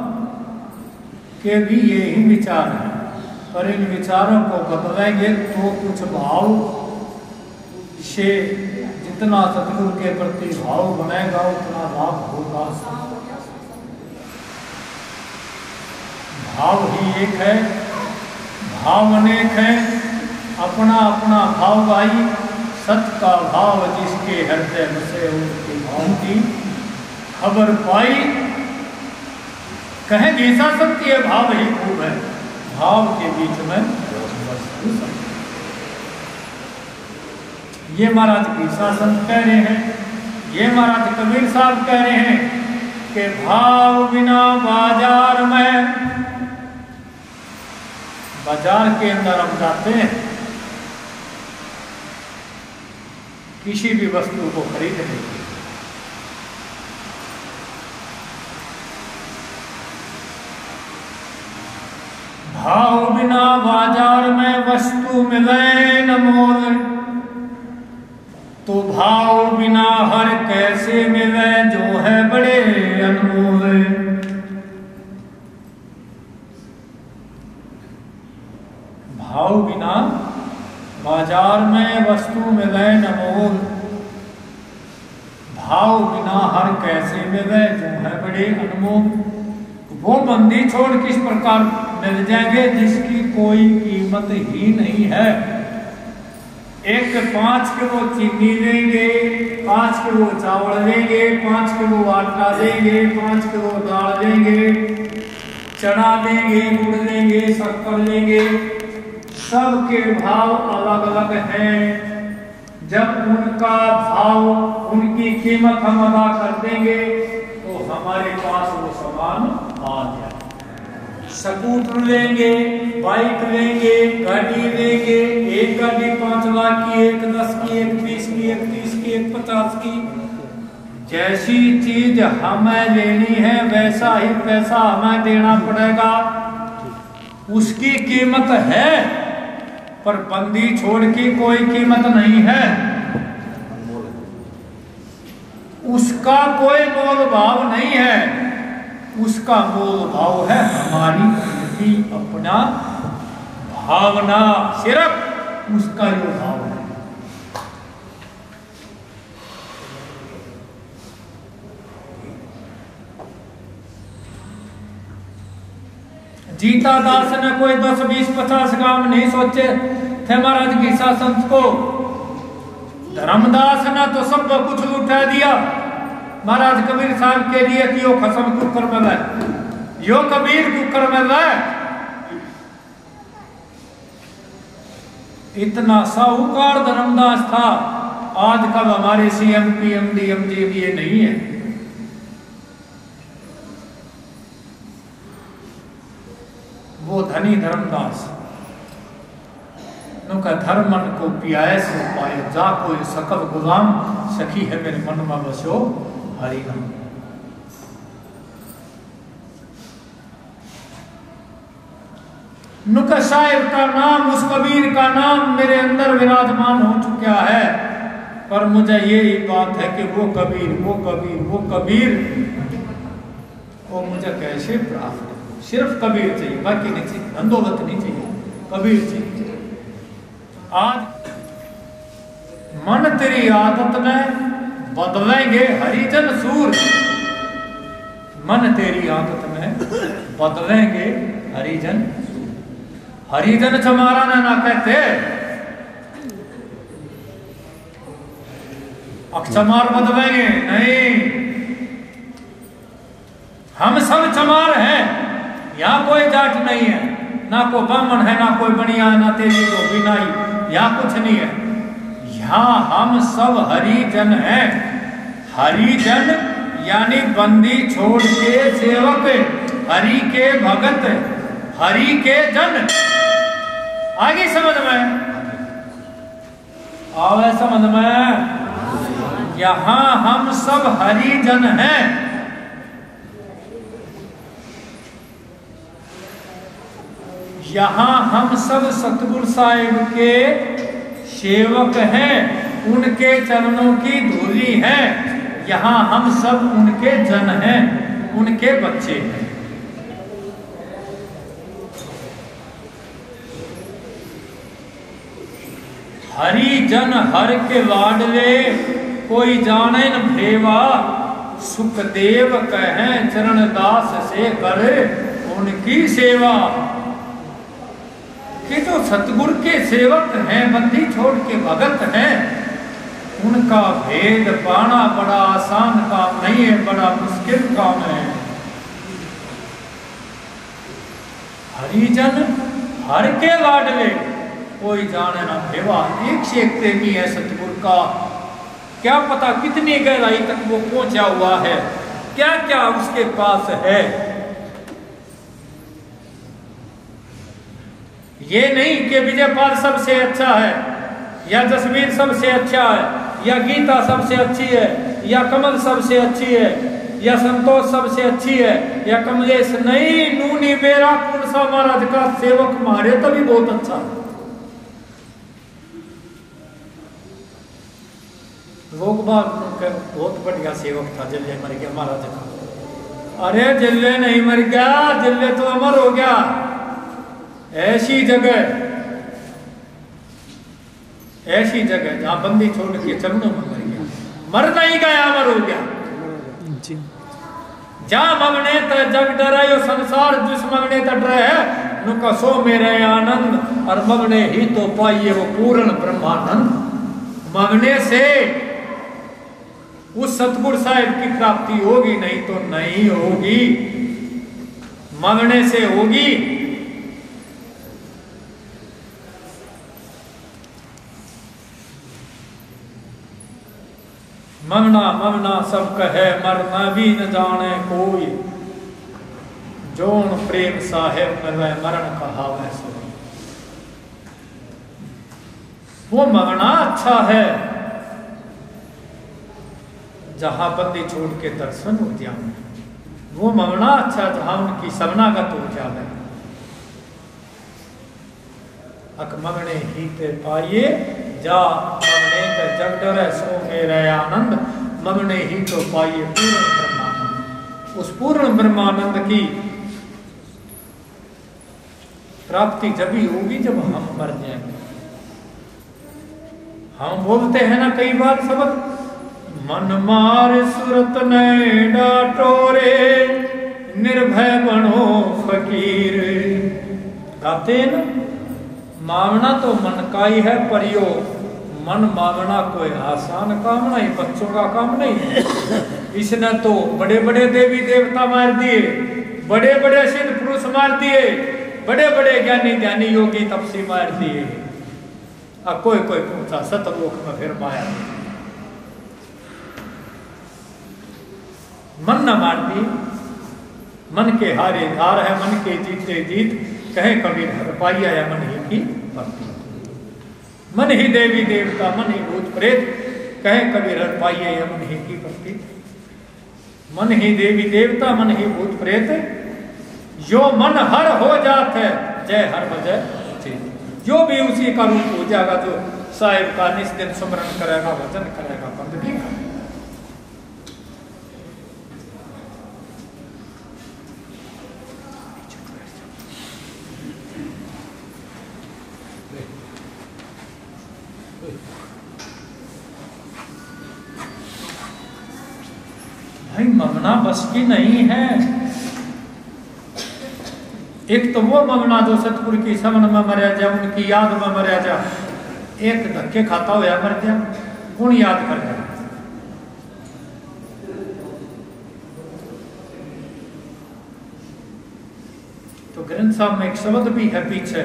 के भी यही विचार है, पर इन विचारों को बदलेंगे तो कुछ भाव से जितना सतगुरु के प्रति भाव बनेगा उतना लाभ होगा। भाव ही एक है, भाव अनेक है, अपना अपना भाव भाई। सत का भाव जिसके हृदय बसे उसके भाव की खबर पाई। कहें घीसा सत्य भाव ही खूब है, भाव के बीच में ये महाराज घीसा संत कह रहे हैं, ये महाराज कबीर साहब कह रहे हैं कि भाव बिना बाजार में, बाजार के अंदर हम जाते हैं किसी भी वस्तु को खरीदने के लिए, भाव बिना बाजार में वस्तु मिले न मोल, तो भाव बिना हर कैसे मिले जो है बड़े अनमोल। भाव बिना बाजार में वस्तु मिले न मोल, भाव बिना हर कैसे मिले जो है बड़े अनमोल। वो बंदी छोड़ किस प्रकार मिल जाएंगे जिसकी कोई कीमत ही नहीं है। एक 5 किलो चीनी देंगे, 5 किलो चावल देंगे, 5 किलो आटा देंगे, 5 किलो दाल देंगे, चना देंगे, गुड़ देंगे, शक्कर देंगे, सबके भाव अलग अलग हैं। जब उनका भाव, उनकी कीमत हम अदा कर देंगे तो हमारे पास वो सामान आ जाए। स्कूटर लेंगे, बाइक लेंगे, गाड़ी लेंगे, एक गाड़ी 5 लाख की, एक 10 की, एक 20 की, एक 30 की, एक 50 की। जैसी चीज हमें लेनी है वैसा ही पैसा हमें देना पड़ेगा। उसकी कीमत है, पर बंदी छोड़ की कोई कीमत नहीं है। उसका कोई मोल भाव नहीं है। उसका मोल भाव है हमारी अपना भावना, सिर्फ उसका जो भाव है। जीता दास ने कोई 10, 20, 50 काम नहीं सोचे थे महाराज घीसा संत को। धर्मदास ने तो सब कुछ लुटा दिया महाराज कबीर साहब के लिए कि यो खसम कुकर में लाए, यो कबीर कुकर में लाए। इतना साहूकार धर्मदास था। आजकल हमारे CM, PM, DM, ये नहीं है। वो धनी धर्मदास नुका धर्मन को पियाए सो पाए, जा कोई सकल गुलाम सखी है मेरे मन में बसो हरि नाम। नुका साहिब का नाम, उस कबीर का नाम मेरे अंदर विराजमान हो चुका है। पर मुझे यही बात है कि वो कबीर, वो कबीर, वो कबीर, वो मुझे कैसे प्राप्त है। सिर्फ कबीर चाहिए, बाकी नहीं चाहिए, धन-दौलत नहीं चाहिए, कबीर चाहिए। आज मन तेरी आदत में बदलेंगे हरिजन सूर, मन तेरी आदत में बदलेंगे हरिजन। हरिजन चमारा ना कहते, अक्षमार बदलेंगे नहीं। हम सब चमार हैं, यहाँ कोई जाट नहीं है, ना कोई ब्राह्मण है, ना कोई बनिया, ना तेरी धोबी नाई, यहाँ कुछ नहीं है। यहाँ हम सब हरिजन हैं। हरिजन यानी बंदी छोड़ के सेवक, हरि के भगत, हरि के जन। आगे समझ में आवे, समझ में। यहाँ हम सब हरिजन हैं। यहाँ हम सब सतगुरु साहिब के सेवक हैं, उनके चरणों की धूली है। यहाँ हम सब उनके जन हैं, उनके बच्चे हैं। हरि जन हर के लाडले, कोई जाने न भेवा। सुखदेव कहें चरण दास से कर उनकी सेवा। कि जो सतगुरु के सेवक हैं, बंदी छोड़ के भगत हैं, उनका भेद पाना बड़ा आसान काम नहीं है, बड़ा मुश्किल काम है। हरिजन हर के लाडले, कोई जाने ना भेवा। एक से एक प्रेमी है सतगुरु का, क्या पता कितनी गहराई तक वो पहुंचा हुआ है, क्या क्या उसके पास है। ये नहीं कि विजयपाल सबसे अच्छा है, या जसवीर सबसे अच्छा है, या गीता सबसे अच्छी है, या कमल सबसे अच्छी है, या संतोष सबसे अच्छी है, या कमलेश। नहीं, नूनी बेरा कुंसा महाराज का सेवक मारे तभी बहुत अच्छा है। लोग बाग बहुत बढ़िया सेवक था, जिले मर गया महाराज का। अरे जिले नहीं मर गया, जिले तो अमर हो गया। ऐसी जगह जहां बंदी छोड़ के चरणों में मर गया, मर नहीं गया, अमर हो गया। जहां मगने तो जग डरे, यो संसार जिस मगने तो डरे है, नुका सो मेरे आनंद और मगने ही तो पाइए वो पूर्ण ब्रह्मानंद। मगने से उस सतगुरु साहिब की प्राप्ति होगी, नहीं तो नहीं होगी। मगने से होगी। मगना मगना सब कहे मरना भी न जाने कोई, जोन प्रेम साहेब में वह मरण कहा वह सो। वो मगना अच्छा है जहां बंदी छोड़ के दर्शन हो जाए। वो मगना अच्छा जहां उनकी शरणागत हो जाए। अक मगने ही ते पाइए जा मगने ते जग डरे सो मेरे आनंद। मगने ही तो पाइए पूर्ण ब्रह्मानंद। उस पूर्ण ब्रह्मानंद की प्राप्ति जब ही होगी जब हम मर जाएंगे। हम बोलते हैं ना कई बार शब्द, मन मार सुरत ने डांटो रे निर्भय बनो फकीर। गाते हैं ना, मांगना तो मन का ही है, पर यो मन मांगना कोई आसान काम नहीं, बच्चों का काम नहीं है। इसने तो बड़े बड़े देवी देवता मार दिए, बड़े बड़े सिद्ध पुरुष मार दिए, बड़े बड़े ज्ञानी ज्ञानी योगी तपसी मार दिए। अब कोई कोई पूछा सतलोक में फिर माया मन न मारती। मन के हारे हार है, मन के जीते जीत। कहे कबीर हर पाइया या मन ही की भक्ति। मन ही देवी देवता मन ही भूत प्रेत। कहे कबीर हर पाइया या मन ही की भक्ति। मन ही देवी देवता मन ही भूत प्रेत। जो मन हर हो जात है जय हर बजय चेत। जो भी उसी का रूप हो जाएगा, जो साहिब का निस्दिन स्मरण करेगा, भजन करेगा, बंदगी करेगा। भाई मगना बस की नहीं है। एक तो वो मगना जो सतगुरु की समन में मरिया जा, उनकी याद में मरिया जा। एक धक्के खाता हुआ मर जा, कौन याद कर जा। तो ग्रंथ साहब में एक शब्द भी है पीछे,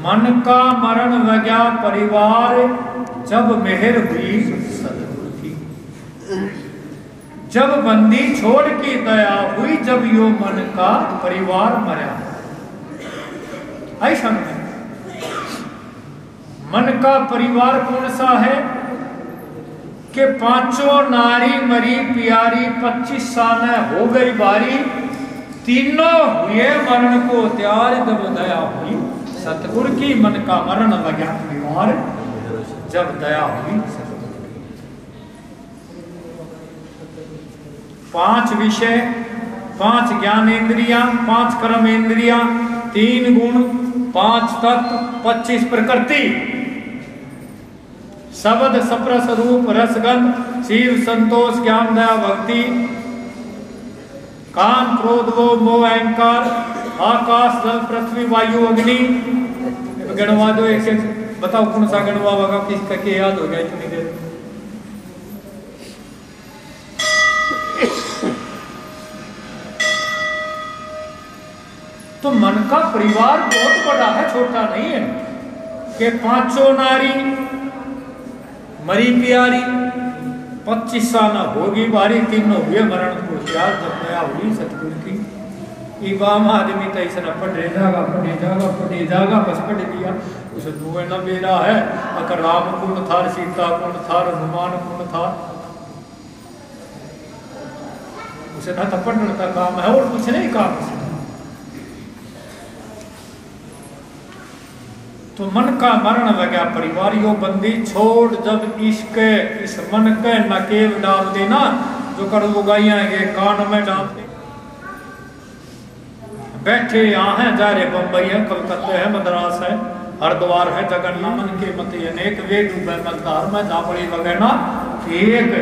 मन का मरण वग्या परिवार जब मेहर हुई सतगुरु की। जब बंदी छोड़ की दया हुई, जब यो मन का परिवार मरा। ऐसा मन का परिवार कौन सा है कि पांचों नारी मरी प्यारी, 25 साल हो गई बारी। तीनों हुए मरण को त्यार, जब दया हुई सतगुरु की। मन का मरण लगा परिवार जब दया हुई। 5 विषय, 5 ज्ञानेंद्रियां, 5 कर्मेंद्रियां, 3 गुण, 5 तत्व, 25 प्रकृति। शब्द सप्रस रूप रसगंध शिव संतोष ज्ञान दया भक्ति। कान क्रोध वो मोह अहंकार, आकाश जल पृथ्वी वायु अग्नि। गणवा दो एक बताओ कौन सा गणवा होगा, किसका के याद हो गया इतनी देर। तो मन का परिवार बहुत बड़ा है, छोटा नहीं है। कि पांचों नारी मरी प्यारी, 25 साल होगी बारी। तीनों हुए मरण को त्यार, जब दया हुई सतगुरु की। इबाम आदमी तो इसने पढ़े जागा पढ़े जागा पढ़े जागा, बस पढ़ दिया। उसे दुए न बेरा है। अगर राम कौन था, सीता कौन था, हनुमान कौन था, उसे ना तो पढ़ने का काम है और कुछ नहीं काम उसे। तो मन का मरण वगैरह परिवार यो बंदी छोड़, जब इश्क इस मन के नकेव डाल देना। जो कड़ू गाइया के कान में डाल दे। बैठे यहाँ है, जा रहे बम्बई है, कलकत्ते है, मद्रास है, हरिद्वार है, जगन्नाथ। मन के मत अनेक वे डूबे मलदार में दापड़ी वगैरह एक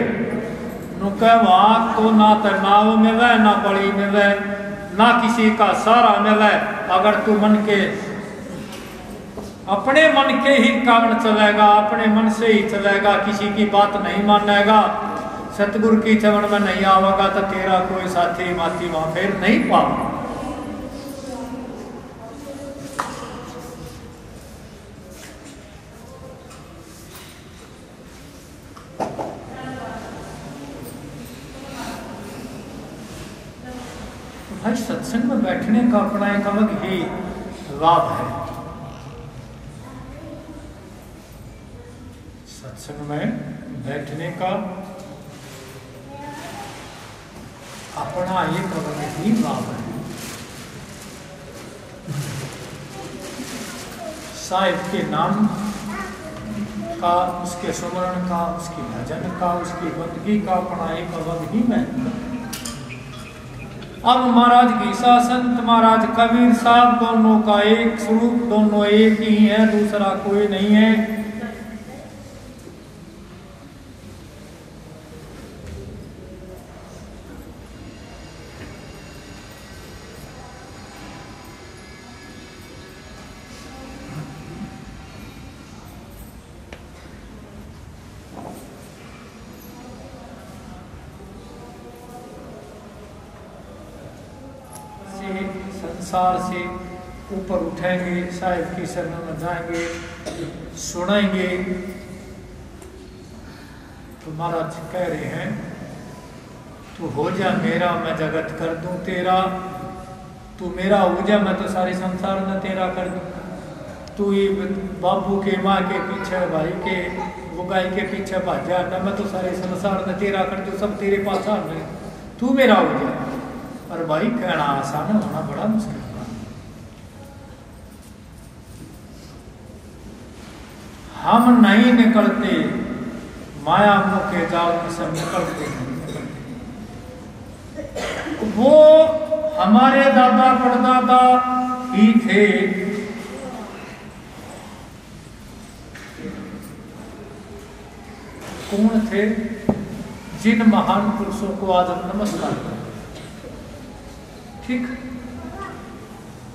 नुके वाक तो ना तो नाव में वह ना बड़ी में वह ना किसी का सहारा मिले। अगर तू मन के अपने मन के ही कारण चलेगा, अपने मन से ही चलेगा, किसी की बात नहीं मानेगा, सतगुरु की चरण में नहीं आवेगा, तो तेरा कोई साथी माती वहां फिर नहीं पाओ। भाई सत्संग में बैठने का अपना एक अलग ही लाभ है। सत्संग में बैठने का अपना एक अलग ही लाभ है। साहिब के नाम का, उसके सुमरण का, उसकी भजन का, उसकी बंदगी का अपना एक अलग ही महत्व है। अब महाराज घीसा संत, महाराज कबीर साहब, दोनों का एक स्वरूप, दोनों एक ही है, दूसरा कोई नहीं है। संसार से ऊपर उठेंगे, साहिब की शरण में जाएंगे, सुनेंगे। तो महाराज कह रहे हैं, तू हो जा मेरा, मैं जगत कर दूं तेरा। तू मेरा हो जा, मैं तो सारे संसार में तेरा कर दूं। तू ये बाबू के, माँ के पीछे, भाई के, बुगाई के पीछे भाग जा, मैं तो सारे संसार में तेरा कर दूं, सब तेरे पास आ रहे, तू मेरा हो जा। पर भाई कहना आसान है, होना बड़ा मुश्किल है। हम नहीं निकलते माया मोह के जाल में, सब निकलते नहीं। वो हमारे दादा परदादा ही थे, कौन थे? जिन महान पुरुषों को आज हम नमस्कार करें। ठीक,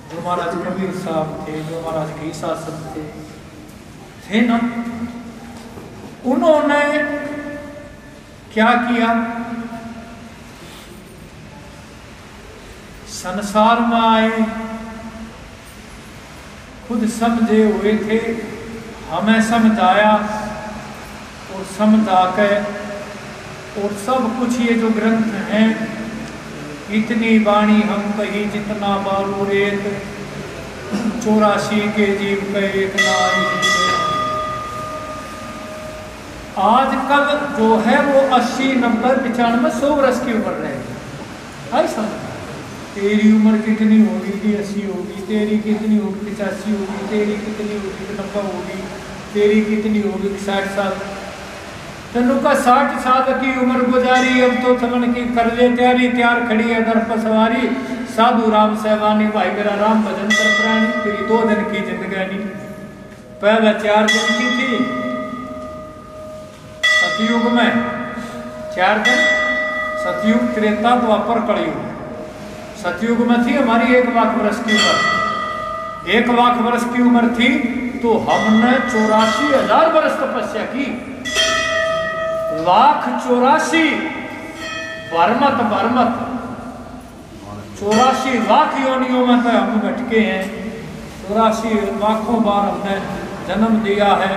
जो महाराज कबीर साहब थे, जो महाराज घीसा संत थे ना, उन्होंने क्या किया? संसार में आए, खुद समझे हुए थे, हमें समझाया और समझा के, और सब कुछ ये जो ग्रंथ हैं, इतनी वाणी हम कही जितना बारू रेत, 84 के जीव पे एक नाई। आजकल जो है वो 80, 90, 95, 100 वर्ष की उम्र रहेगी। ऐसा तेरी उम्र कितनी होगी? 80 होगी। तेरी कितनी होगी? 85 होगी। तेरी कितनी होगी? 90 होगी। तेरी कितनी होगी? 60 साल। तेनों का 60 साल की उम्र गुजारी, अब तो थमन की कर ले तैयारी, तैयार खड़ी है दर पर सवारी। साधु राम सहवानी, भाई मेरा राम भजन कर प्राणी। तेरी 2 दिन की जिंदगानी, पहले 4 दिन की थी सतयुग में, 4 दिन सतयुग, त्रेता, द्वापर, कलयुग। सतयुग में थी हमारी 1 लाख वर्ष की उम्र। 1 लाख वर्ष की उम्र थी तो हमने 84,000 वर्ष तपस्या की। 1,84,000 भरमत 84 लाख योनियों में तो हम भटके हैं। 84 लाखों बार हमने जन्म दिया है।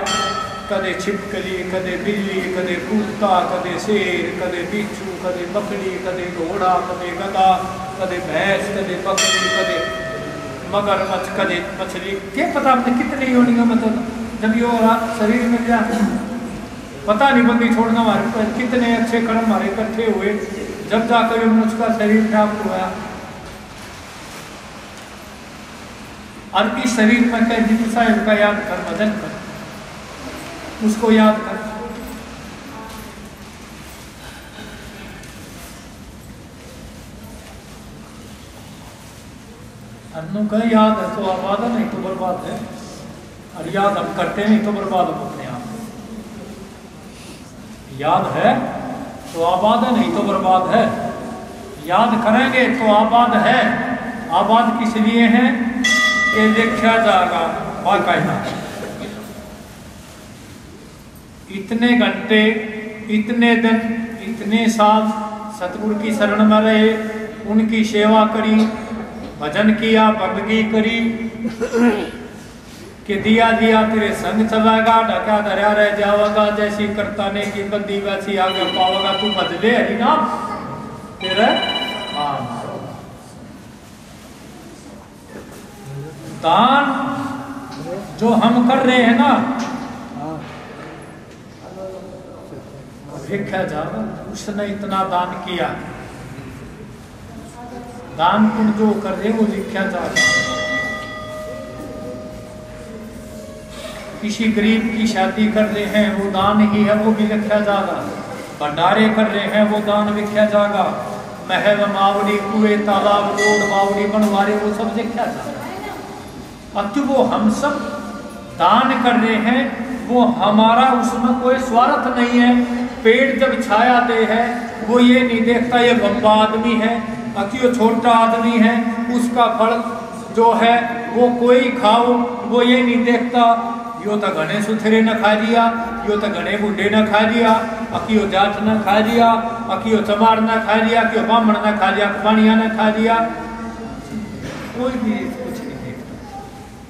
कदे छिपकली, कदे बिल्ली, कदे कुत्ता, कदे शेर, कदे बिच्छू, कदे बकरी, कदे घोड़ा, कदे गधा, कदे भैंस, कदे बकरी, कदे मगरमच्छ, कदे मछली। क्या पता हमने कितनी योनियों में, तो जब यो शरीर में क्या पता नहीं बंदी छोड़ना, हमारे पर कितने अच्छे कर्म हमारे इकट्ठे हुए, जब जाकर उसका शरीर प्राप्त हुआ। और इस शरीर में क्या जिस साहिब का याद कर, भजन कर, उसको याद कर। अन्नों का याद है तो आबाद है, नहीं तो बर्बाद है। और याद हम करते नहीं तो बर्बाद हम अपने आप। याद है तो आबाद है, नहीं तो बर्बाद है। याद करेंगे तो आबाद है, आबाद किस लिए हैं कि देखा जाएगा बाकायदा। इतने घंटे, इतने दिन, इतने साल सतगुरु की शरण में रहे, उनकी सेवा करी, भजन किया, बंदगी करी कि दिया दिया तेरे संग चलाएगा, ढका धरा रह जाएगा, जैसी करताने की बंदी वैसी आगे पाओगा, तू बदले हरि नाम तेरे दान जो हम कर रहे हैं ना, देखा जाओ उसने इतना दान किया, दान पुण्य जो कर रहे वो लिखा जाएगा। किसी गरीब की शादी कर रहे हैं वो दान ही है, वो भी लिखा जाएगा। भंडारे कर रहे हैं वो दान लिखा जाएगा। महल मावड़ी कुएं तालाब रोड बावड़ी बनवारे वो सब लिखा जाएगा। अब तो वो हम सब दान कर रहे हैं, वो हमारा उसमें कोई स्वार्थ नहीं है। पेड़ जब छाया दे है वो ये नहीं देखता ये लंबा आदमी है बाकी वो छोटा आदमी है, उसका फल जो है वो कोई खाओ, वो ये नहीं देखता यो तो घने सुथरे न खा लिया, यो तो घने बुढ़े न खा लिया, अकियो जाट न खा लिया, अकियो चमार न खा लिया, अकियो ब्राह्मण न खा लिया, पानिया न खा लिया, कोई भी कुछ नहीं देखता।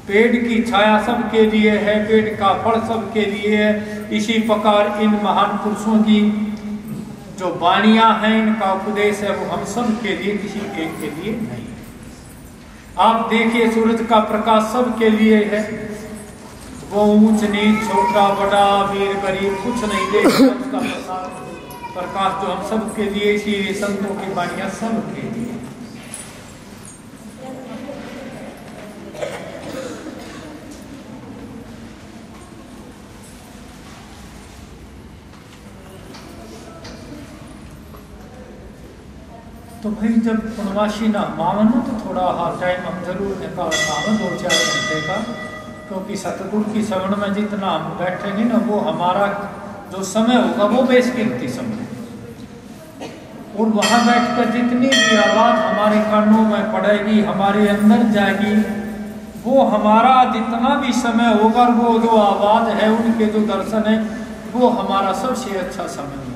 पेड़ की छाया सबके लिए है, पेड़ का फल सबके लिए है। इसी प्रकार इन महान पुरुषों की जो वाणियां हैं, इनका उपदेश है, वो हम सब के लिए, किसी एक के लिए नहीं। आप देखिए सूरज का प्रकाश सबके लिए है, वो ऊंच नीच छोटा बड़ा वीर गरीब कुछ नहीं देखता, उसका प्रकाश जो हम सब के लिए, इसीलिए संतों की वाणियां सबके लिए। तो भाई जब पूर्णमासी ना मानो तो थोड़ा टाइम हम जरूर निकालना 2-4 घंटे का, क्योंकि सतगुरु की शरण में जितना हम बैठेंगे ना वो हमारा जो समय होगा वो बेशकीमती समय, और वहाँ बैठकर जितनी भी आवाज़ हमारे कानों में पड़ेगी, हमारे अंदर जाएगी, वो हमारा जितना भी समय होगा, वो जो आवाज़ है, उनके जो दर्शन है, वो हमारा सबसे अच्छा समय होगा।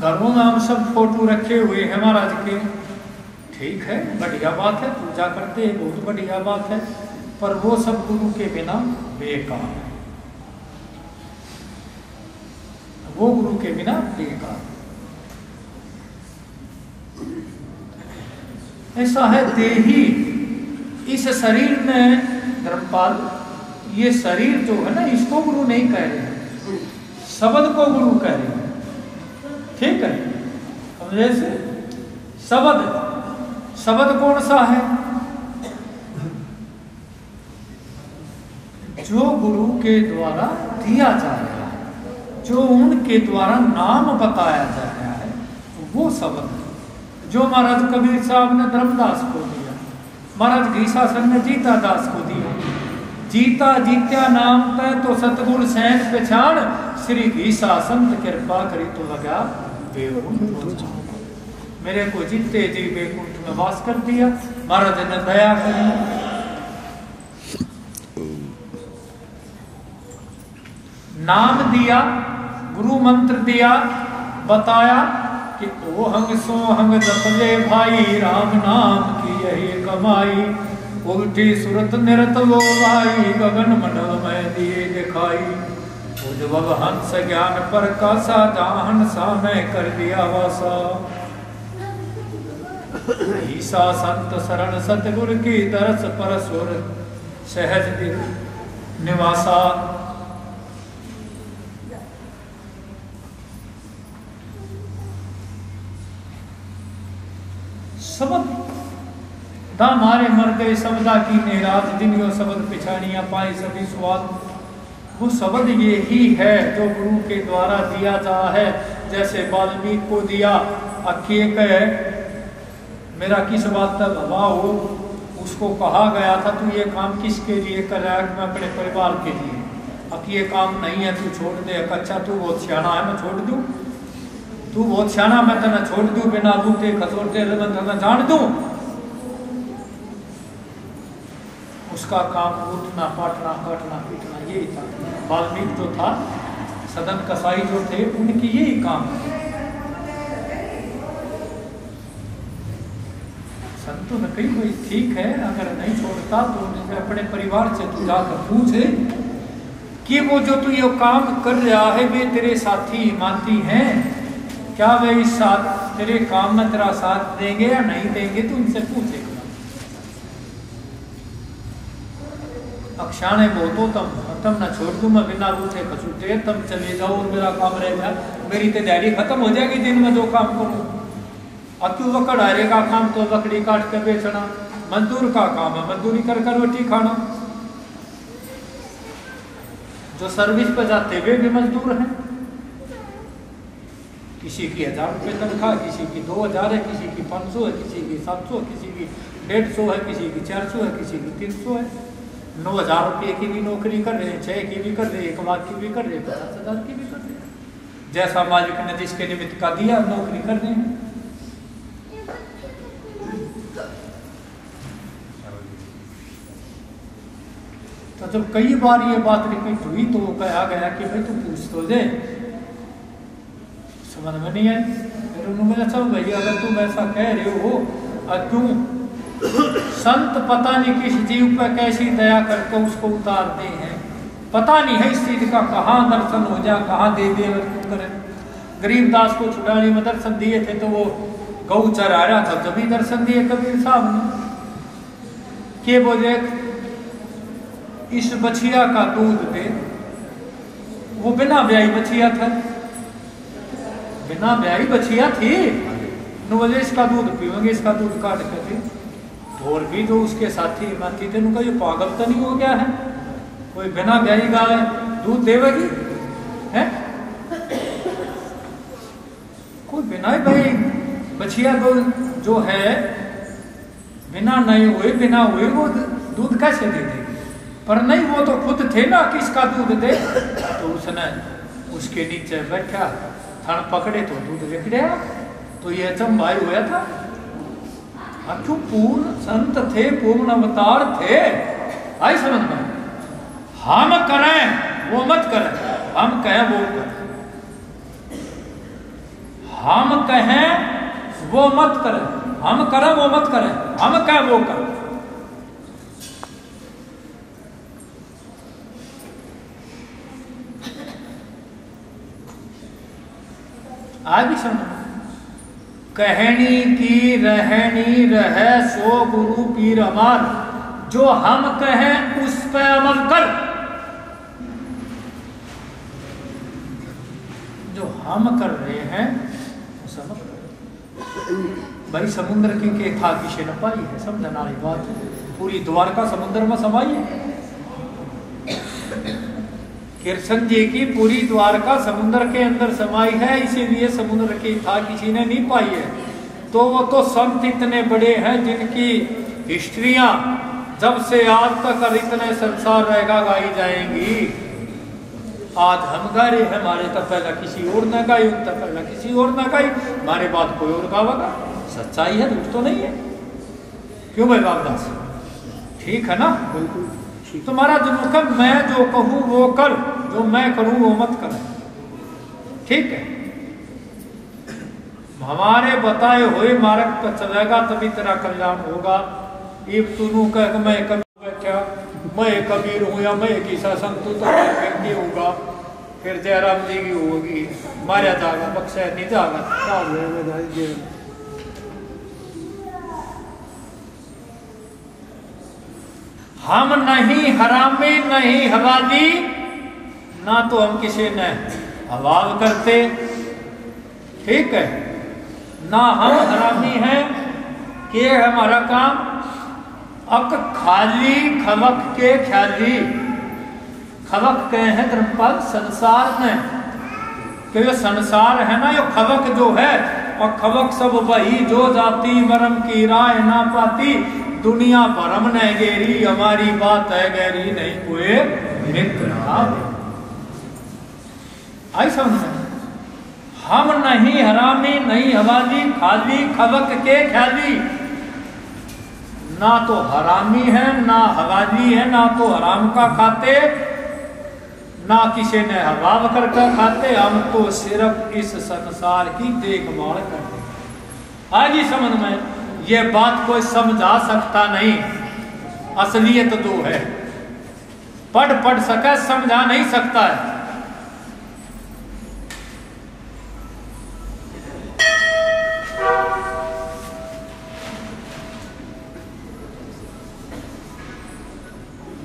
घरों में हम सब फोटो रखे हुए हैं महाराज के, ठीक है, बढ़िया बात है, पूजा करते हैं, बहुत बढ़िया बात है, पर वो सब गुरु के बिना बेकार है, वो गुरु के बिना बेकार। ऐसा है देही इस शरीर में धर्मपाल, ये शरीर जो है ना, इसको गुरु नहीं कह रहे, शब्द को गुरु कह रहे हैं, ठीक है, समझे से? शब्द, शब्द कौन सा है? जो गुरु के द्वारा दिया जा रहा है, जो उनके द्वारा नाम बताया जा रहा है, वो शब्द जो महाराज कबीर साहब ने धर्मदास को दिया, महाराज घीसासन ने जीता दास को दिया। जीता जीत्या नाम तय तो सतगुरु सैन पहचान, श्री घीसा संत कृपा करी तो लगा बेकुंठ। मेरे को जीते जी बेकुंठ में वास कर दिया, महाराज ने दया करी। नाम दिया, गुरु मंत्र दिया, बताया कि ओ हंग सो हंग जपले भाई, राम नाम की यही कमाई। उल्टी सुरत निरत वो भाई, गगन मंडल में दिए दिखाई। उज्ज्वल हंस ज्ञान पर कासा, जाहन सा मैं कर दिया वासा। ईसा संत शरण सतगुरु की दरस पर सुर, सहज निवासा। शब्द दा मारे मर गए शब्दा की नेराज, जिनियो शब्द पिछाड़ियां पाई सभी स्वाद। वो शब्द ये ही है जो गुरु के द्वारा दिया जा है। जैसे वाल्मीकि को दिया, अखिए कहे मेरा किस बात तक हवा हो, उसको कहा गया था तू ये काम किसके लिए कर रहा है? मैं अपने परिवार के लिए। अब ये काम नहीं है तू छोड़ दे। अच्छा तू बहुत सियाना है, मैं छोड़ दूं? तू बहुत सियाना, मैं तेना छोड़ दूं बिना बूटे खसोटे मैं तेना जान दूं। उसका काम उठना पाटना काटना पीटना यही था। वाल्मीकि जो था, सदन कसाई जो थे, उनकी यही काम। संतों ने कही भाई ठीक है, अगर नहीं छोड़ता तो उनसे अपने परिवार से तू जाकर पूछे कि वो जो तू ये काम कर रहा है वे तेरे साथी मानती हैं क्या, वे इस साथ तेरे काम में तेरा साथ देंगे या नहीं देंगे, तो उनसे पूछेगा। अक्षाणे बहुतो तम न छोड़ दूं मैं बिना बूटे खसूटे, तम चले जाओ और मेरा काम रह जाए, मेरी तो दिहाड़ी खत्म हो जाएगी दिन में जो काम करूं। अब तू वकड़ हारे का काम तो लकड़ी काट के बेचना, मजदूर का काम है मजदूरी कर कर रोटी खाना। जो सर्विस पे जाते वे भी मजदूर हैं, किसी की 1000 रुपये तनख्वाह, किसी की 2000 है, किसी की 500 है, किसी की 700, किसी की 150 है, किसी की 400 है, किसी की 300 है। 9000 रुपये की भी नौकरी कर रहे हैं, 6 की भी कर रहे हैं, 1 लाख की भी कर रहे हैं, 50,000 की भी कर रहे हैं। जैसा मालिक ने जिसके निमित्त का दिया नौकरी कर रहे हैं। तो जब कई बार ये बात रिपीट हुई तो वो कहा गया कि भाई तू पूछ तो दे, समझ में नहीं आई। फिर उन्होंने अच्छा भैया अगर तुम ऐसा कह रहे हो क्यों संत पता नहीं किस जीव पर कैसी दया करके उसको उतारते हैं, पता नहीं है इस चीज का कहाँ दर्शन हो जा, कहाँ दे दे करे। गरीबदास को छुड़ाने में दर्शन दिए थे तो वो गऊ चरा रहा था, जब भी दर्शन दिए कबीर साहब ने के बोले इस बछिया का दूध दे। वो बिना ब्याही बछिया था, बिना ब्याही बछिया थी, न बोले इसका दूध पीवेंगे, इसका दूध काट कर दे। और भी जो उसके साथी मानती थे उनका ये पागल तो नहीं हो गया है, कोई बिना ब्याही गाय दूध देवेगी है, कोई बिना भाई बछिया जो है बिना नहीं हुए बिना हुए वो दूध कैसे दे देगी। पर नहीं, वो तो खुद थे ना कि इसका दूध दे, तो उसने उसके नीचे बैठा, थन पकड़े तो दूध लिख गया। तो ये चंबाई हुआ था। क्यों पूर्ण संत थे, पूर्ण अवतार थे, आई समझ में। हम करें वो मत करें, हम कहें वो करें, हम कहें वो मत करें, हम करें वो मत करें, हम कहें वो करें। आज भी समझ कहनी की रहनी रहे सो गुरु पीर अमर, जो हम कहें उस पे अमल कर, जो हम कर रहे हैं उस अमल कर। भाई समुद्र की था किसी न पाई है, समझना वाली बात है। पूरी द्वारका समुद्र में समाई है, कृष्ण जी की पूरी द्वारका समुद्र के अंदर समाई है, इसीलिए समुद्र की था किसी ने नहीं पाई है। तो वो तो संत इतने बड़े हैं जिनकी हिस्ट्रियां जब से आज तक और इतने संसार रहेगा गाई जाएंगी। आज हम गा रहे हैं, हमारे तक पहला किसी और न गाई, उन तक पहला किसी और न गाई, हमारे बाद कोई और गावेगा। सच्चाई है, झूठ तो नहीं है। क्यों भाई बाबदास, ठीक है ना? बिल्कुल। तुम्हारा जो मुकम मैं जो कहूँ वो कर, जो मैं करूँ वो मत कर, ठीक है? हमारे बताए हुए मार्ग पर चलेगा तभी तेरा कल्याण होगा। ये तू कह मैं कभी क्या मैं कबीर हूँ या मैं किसा संत तो नहीं होगा, फिर जयराम जी की होगी, मारा जाएगा, बख्शा नहीं जाएगा। हम नहीं हरामी नहीं हवाली, ना तो हम किसी ने हवाल करते, ठीक है? ना हम हरामी हैं कि हमारा काम अक खाली खबक के ख्याली, खबक के हैं धर्मपाल संसार में, कि जो संसार है ना, ये खबक जो है, और खबक सब वही जो जाती मरम की राय ना पाती, दुनिया भरम न गेरी, हमारी बात है गहरी, नहीं कोई मित्र। आई समझ में? हम नहीं हरामी नहीं हवाली खाली खबक के ख्याली। ना तो हरामी है ना हवाली है, ना तो हराम का खाते ना किसी ने हवाब करके खाते। हम तो सिर्फ इस संसार की देखभाल करते। आज ही समझ में ये बात कोई समझा सकता नहीं, असलियत तो है। पढ़ सके समझा नहीं सकता है।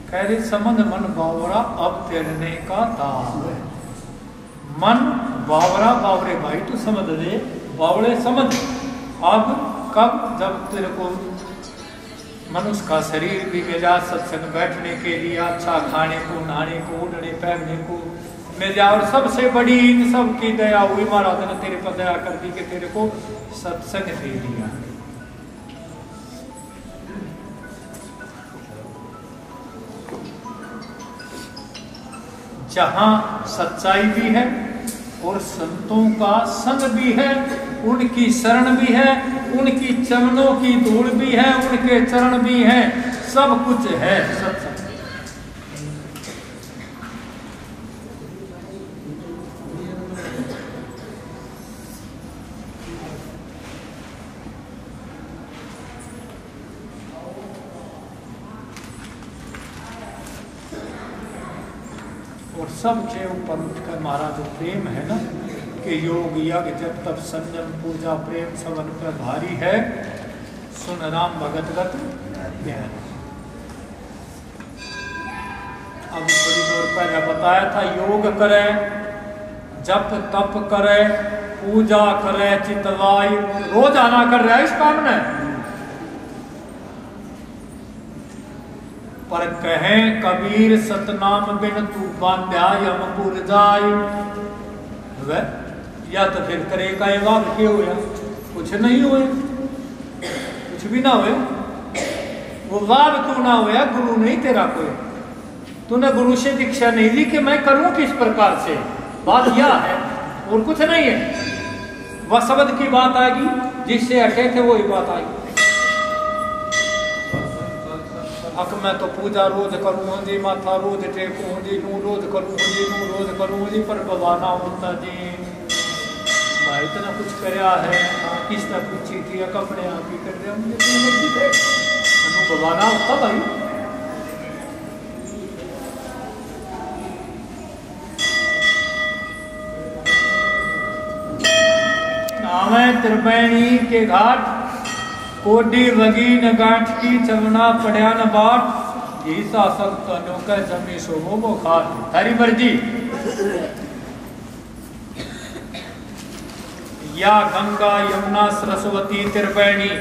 कह रही समझ मन बावरा अब तेरने का दाव। मन बावरा बावरे भाई तू समझ ले, बावड़े समझ। अब कब जब तेरे को मनुष्य का शरीर भी मिला सत्संग बैठने के लिए, अच्छा खाने को नहाने को उड़ने पहनने को मिल जाए, और सबसे बड़ी इन सब की दया हुई महाराज ने तेरे पर दया कर दी कि तेरे को सत्संग दे दिया। जहां सच्चाई भी है और संतों का संग भी है, उनकी शरण भी है, उनकी चरणों की धूल भी है, उनके चरण भी हैं, सब कुछ है सत्संग। और सबके ऊपर उठकर महाराज प्रेम है ना कि योग यज्ञ जब तब संयम पूजा प्रेम सबन पर भारी है, सुन राम भगत गत ज्ञान। अब थोड़ी देर पहले बताया था योग करे, जप तप करे, पूजा करे, चितवाई रोज आना कर रहा है इस काम में। पर कहें कबीर सतनाम बिन तू बांध्या यमपुर जाय। या तो फिर करे का वाद क्यों हुआ, कुछ नहीं हुए, कुछ भी ना हुए। वो वाद तू ना हुआ, गुरु नहीं तेरा कोई, तूने गुरु से दीक्षा नहीं ली कि मैं करूं किस प्रकार से। बात यह है और कुछ नहीं है। वह शब्द की बात आएगी, जिससे हटे थे वही बात आएगी। अक मैं तो पूजा रोज करूँ जी, माथा रोज टेकूँ जी, नू रोज करूँ जी, नू रोज करूँ जी, पर बवाना होता जी भाई इतना कुछ करया है, किस तरह पूछी थी अपने आप ही कर दिया, मुझे बवाना होता भाई। नावे त्रिवेणी के घाट कोडी वगी न गांठ की चवना पड़िया न बाट। ये शासक तनु का जमी सोमो वो खाट, थारी मर्जी। या गंगा यमुना सरस्वती त्रिवेणी,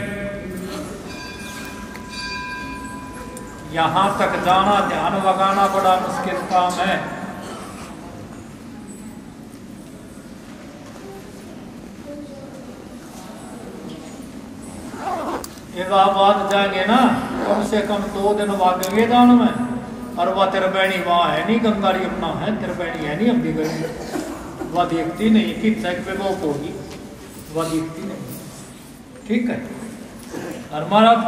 यहां तक जाना ध्यान लगाना बड़ा मुश्किल काम है। इलाहाबाद जाएंगे ना, कम से कम 2 दिन वागेंगे दान में। और वह त्रिवेणी वहां है नहीं, गंगा यमुना है, त्रिवेणी है नहीं। हम भी गए वह देखती नहीं कि चेक पे वो होगी, वह देखती नहीं। ठीक है। और महाराज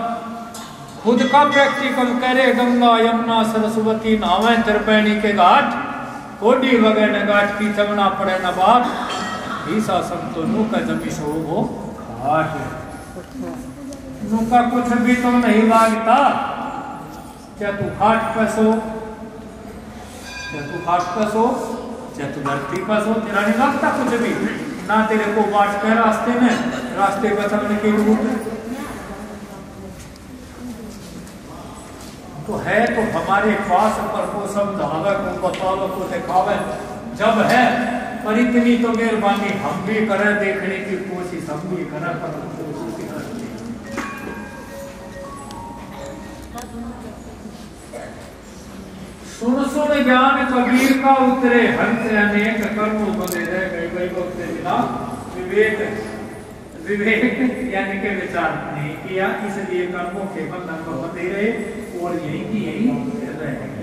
खुद का प्रैक्टिकल करे, गंगा यमुना सरस्वती नहावे त्रिवेणी के घाट, कोडी वगैरह घाट की चमना पड़े न बाट। ईसा संतों का जमी सो वो घाट नुका कुछ भी तो नहीं लागता। क्या तू खाट पे सो, क्या तू खाट पे सो, क्या तू धरती पे सो, तेरा नहीं लगता कुछ भी ना। तेरे को बाट पे रास्ते में, रास्ते पे चलने के रूप तो है। तो हमारे पास पर को समझावे, को बतावे, को दिखावे जब है। पर इतनी तो मेहरबानी हम भी करें, देखने की कोशिश हम भी करें, पर सुन सुन ज्ञान कबीर का उतरे, हंस अनेक कर्मों को दे दे गई गई वक्त बिना विवेक। विवेक यानी के विचार नहीं किया, इसलिए कर्मों के बंधन को बंधे रहे और यही की यही रहे।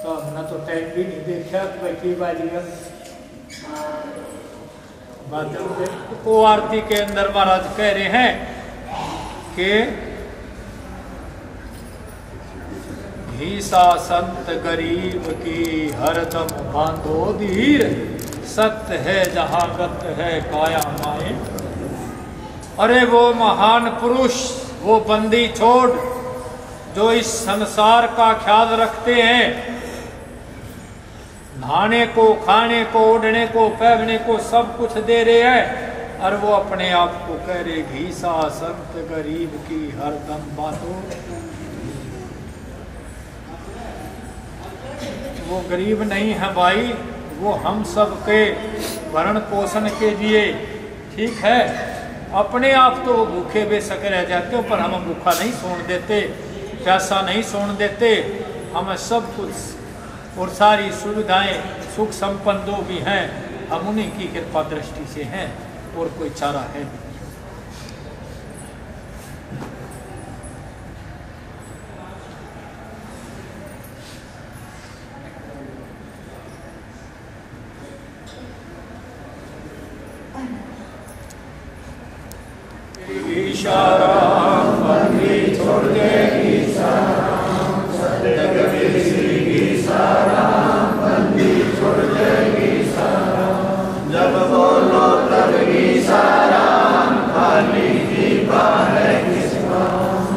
तो हमने तो टाइम भी नहीं देखा कि भाई की बाजी है वो आरती के अंदर महाराज कह रहे हैं कि घीसा संत गरीब की हरदम बांधो धीर, सत्य है जहाँ गत है काया माए। अरे वो महान पुरुष, वो बंदी छोड़ जो इस संसार का ख्याल रखते हैं, नहाने को, खाने को, उड़ने को, पहनने को सब कुछ दे रहे हैं, और वो अपने आप को कह रहे घीसा संत गरीब की हरदम बातों। वो गरीब नहीं है भाई, वो हम सब के भरण पोषण के लिए, ठीक है, अपने आप तो वो भूखे बेशक रह जाते हो, पर हम भूखा नहीं सोने देते, प्यासा नहीं सोने देते, हमें सब कुछ और सारी सुविधाएं सुख संपन्न जो भी हैं हम उन्हीं की कृपा दृष्टि से हैं, और कोई चारा है नहीं। इशारा बंदी छोड़ देगी साराम, सत्य कबीर श्री की साराम बंदी छोड़ देगी साराम। जब बोलो तब की साराम, खाली दीपा है किसका।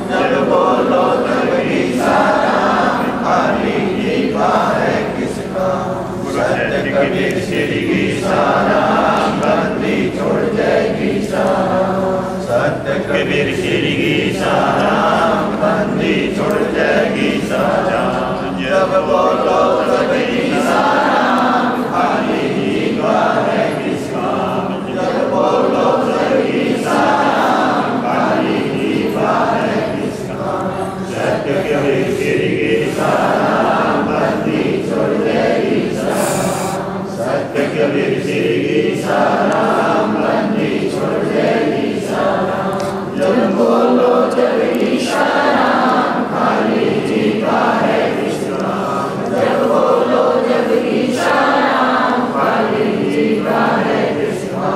जब बोलो तब की साराम, खाली दीपा है किसका। सत्य कबीर श्री की साराम बंदी छोड़ देगी साराम, सत्य कबीर श्री की साराम बंदी छोड़ जाएगी साराम। जब बोलो तब की साराम, खाली दीपा है किसका। जब बोलो तब की साराम, खाली दीपा है किसका। सत्य कबीर श्री की साराम बंदी छोड़ जाएगी साराम, सत्य कबीर श्री की साराम बंदी छोड़ जाएगी साराम। जब बोलो जब की साराम, खाली दीपा है किसका। जब बोलो जब की साराम, खाली दीपा है किसका।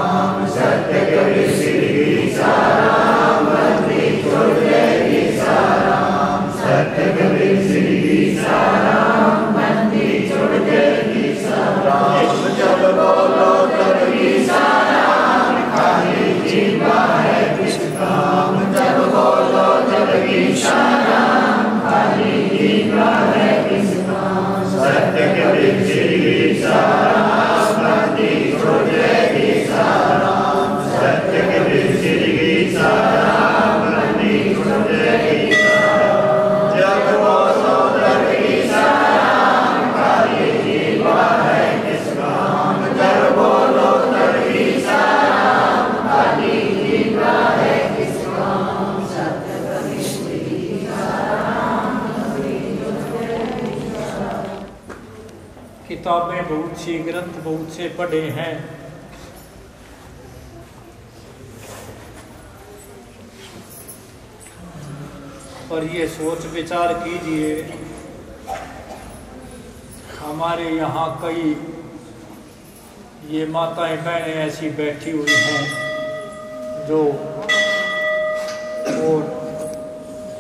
सत्य कबीर श्री की साराम बंदी छोड़ देगी साराम, सत्य कबीर श्री की साराम बंदी छोड़ देगी साराम। जब बोलो तब की साराम, खाली दीपा है किसका। जब बोलो जब की साराम, खाली दीपा है किसका। सत्य कबीर श्री की साराम बंदी छोड़ देगी साराम, सत्य कबीर श्री की साराम बंदी छोड़ देगी साराम। जब बोलो तब की साराम, खाली दीपा है किसका। जब बोलो तब की साराम, खाली दीपा है किसका। सत्य कबीर श्री की साराम बंदी छोड़ देगी साराम। किताबें बहुत सी, ग्रंथ बहुत से पढ़े हैं, पर ये सोच विचार कीजिए, हमारे यहाँ कई ये माताएं बहनें ऐसी बैठी हुई हैं जो, और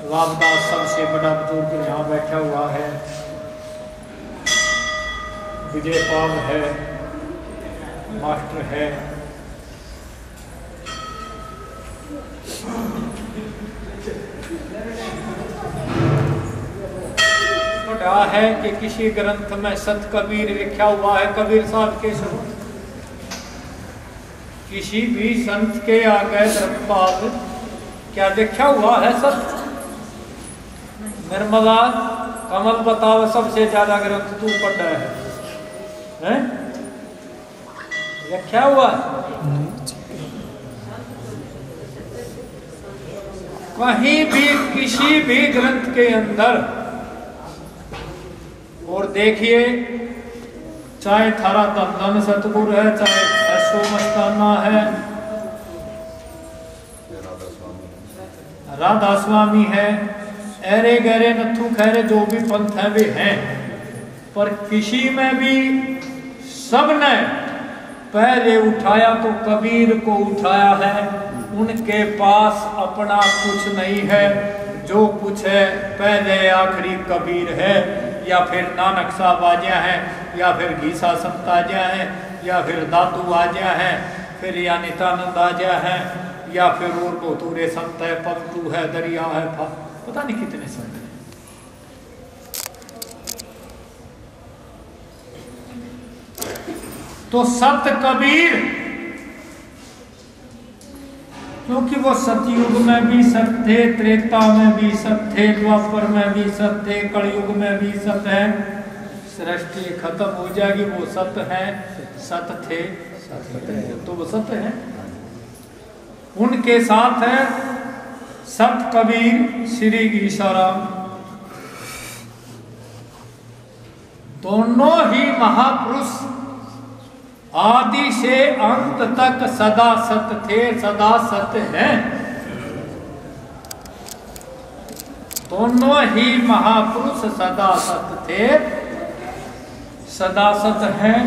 रामदास सबसे बड़ा बुजुर्ग यहाँ बैठा हुआ है, विजय पाल है, मास्टर है, पढ़ा है कि किसी ग्रंथ में सत कबीर लिखा हुआ है, कबीर साहब के शब्द। किसी भी संत के आगे धर्मपाल क्या लिखा हुआ है सत। निर्मला कमल बताओ सबसे ज्यादा ग्रंथ तू पढ़ा है? लिखा हुआ कहीं भी किसी भी ग्रंथ के अंदर। और देखिए, चाहे थारा धन सतगुरु है, चाहे ऐसो मस्ताना है, राधा स्वामी है, ऐरे गहरे नथु खैरे जो भी पंथ है वे हैं, पर किसी में भी सबने पहले उठाया तो कबीर को उठाया है। उनके पास अपना कुछ नहीं है, जो कुछ है पहले आखिरी कबीर है, या फिर नानक साहब आजा है, या फिर घीसा संत आजा है, या फिर दादू आजा है, फिर या नित्यानंद आजा है, या फिर और बहुतूरे संत है, पवतू है, दरिया है, पता नहीं कितने संत हैं। तो सत कबीर, क्योंकि वो सतयुग में भी सत थे, त्रेता में भी सत थे, द्वापर में भी सत थे, कलयुग में भी सत है। सृष्टि खत्म हो जाएगी, वो सत है, सत थे, तो वो सत है। उनके साथ है सत कबीर श्री ईशाराम, दोनों ही महापुरुष आदि से अंत तक सदा सत थे, सदा सत हैं। दोनों ही महापुरुष सदा सत थे, सदा सत हैं।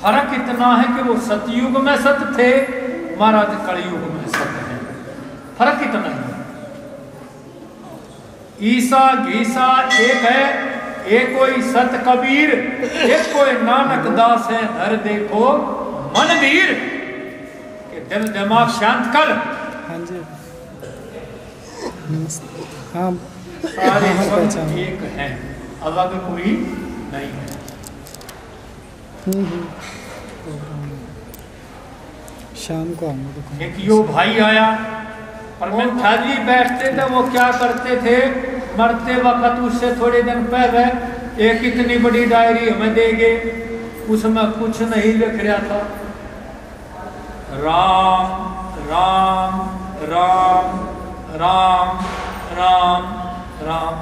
फर्क इतना है कि वो सतयुग में सत थे, महाराज कलयुग में सत हैं। फर्क इतना है। ईसा घीसा एक है, एक कोई सत कबीर, एक कोई नानक दास है। धर देखो मन वीर के दिल दिमाग शांत कर। हाँ जी, हाँ, सारे सब एक हैं, अलग कोई नहीं है। शाम को आऊंगा। एक यो भाई आया, और मैं थाली बैठते थे, वो क्या करते थे, मरते वक्त उससे थोड़े दिन पहले एक इतनी बड़ी डायरी हमें देंगे, उसमें कुछ नहीं लिख रहा था। राम राम राम राम राम राम,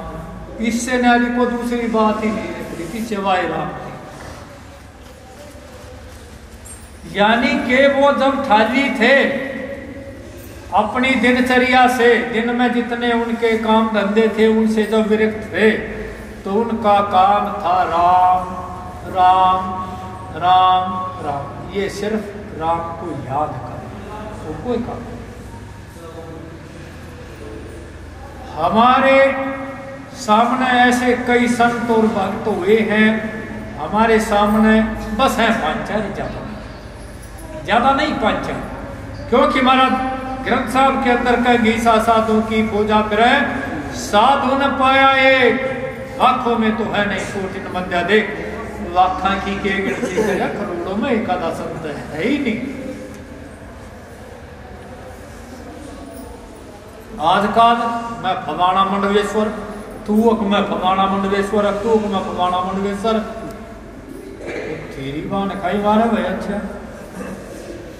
इससे नारी को दूसरी बात ही नहीं लिख रही थी सिवाय राम की। यानी कि वो जब थाली थे, अपनी दिनचर्या से, दिन में जितने उनके काम धंधे थे उनसे जब विरक्त थे, तो उनका काम था राम राम राम राम। ये सिर्फ राम को याद करना, वो कोई काम नहीं। हमारे सामने ऐसे कई संत और भक्त हुए हैं, हमारे सामने बस है पांचाली, ज्यादा नहीं पांचाली। क्योंकि महाराज ग्रंथ साहब के अंदर का घीसा साधु की पूजा करे, साधु न पाया एक, लाखों में तो है नहीं कोटि न मध्या देख। लाखा की के गिनती करे, करोड़ों में एक आधा संत है ही नहीं। आजकल मैं फलाना मंडवेश्वर, तू मैं फलाना मंडवेश्वर, तू मैं फलाना मंडवेश्वर, तेरी बात खाई मारे भाई। अच्छा,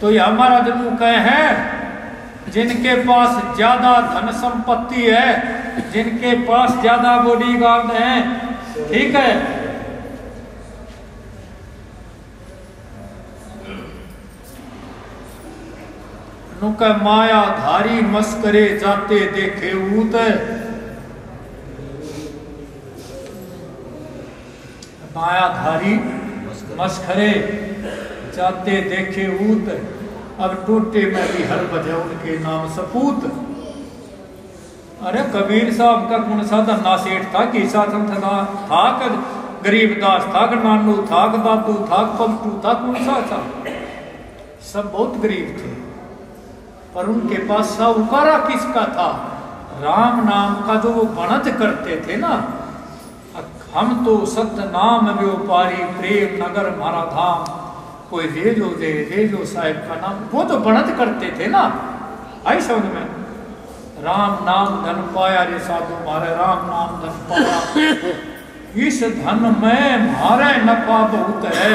तो ये हमारा जन्म कहे हैं जिनके पास ज्यादा धन संपत्ति है, जिनके पास ज्यादा बॉडीगार्ड हैं, ठीक है, नुका माया धारी मस्करे जाते देखे ऊत, माया धारी मस्करे जाते देखे ऊत। अब टोटे में भी हर बजा उनके नाम सपूत। अरे कबीर साहब का कौन सा धन्ना सेठ था, घीसा संत था, गरीबदास था, नानू था, दादू था, पलटू था, कौन सा था? सब बहुत गरीब थे, पर उनके पास साहूकारा किसका था? राम नाम का जो वो बनत करते थे ना, हम तो सत्य नाम व्यापारी, प्रेम नगर मारा धाम, कोई ले लो साहिब का नाम, वो तो बनत करते थे ना। आई समझ में? राम नाम धन पाया रे साधु मारे, राम नाम धन पाया, इस धन में मारे नफा बहुत है,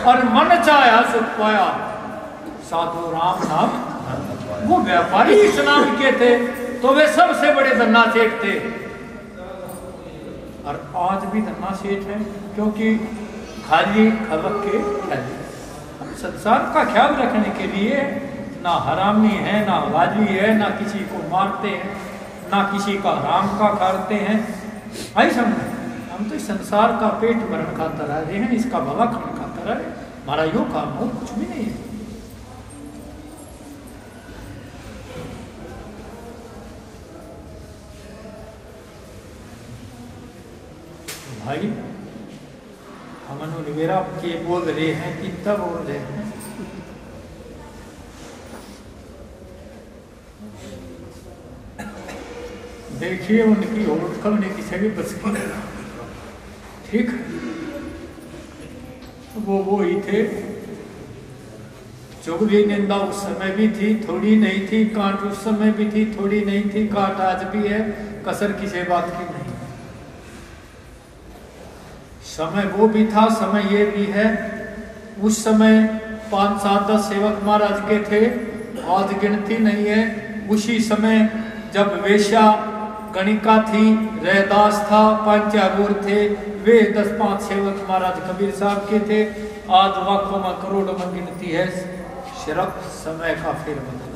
और मन चाहे सुख पाया, साधु राम नाम। वो व्यापारी इस नाम के थे, तो वे सबसे बड़े धन्ना सेठ थे, और आज भी धन्ना सेठ है, क्योंकि खाली खलक के खाली। संसार का ख्याल रखने के लिए ना हरामी है, ना वाजी है, ना किसी को मारते हैं, ना किसी का राम का करते हैं। आई समझ, हम तो इस संसार का पेट भरण खाता रह रहे हैं, इसका भवा खान खाता रहे, हमारा यो काम हो कुछ भी नहीं है। भाई हम अनुवेरा के बोल रहे हैं कि तब बोल रहे हैं, देखिए उनकी औरत कब ने किसी भी बस की, ठीक वो ही थे। चुगली निंदा उस समय भी थी, थोड़ी नहीं थी, कांट उस समय भी थी, थोड़ी नहीं थी, कांट आज भी है, कसर किसी बात की नहीं। समय वो भी था, समय ये भी है। उस समय 5, 7, 10 सेवक महाराज के थे, आज गिनती नहीं है। उसी समय जब वेश्या गणिका थी, रैदास था, पंचागुर थे, वे 10-5 सेवक महाराज कबीर साहब के थे। आज लाखों में करोड़ों में गिनती है। सिर्फ समय का फेर बदल।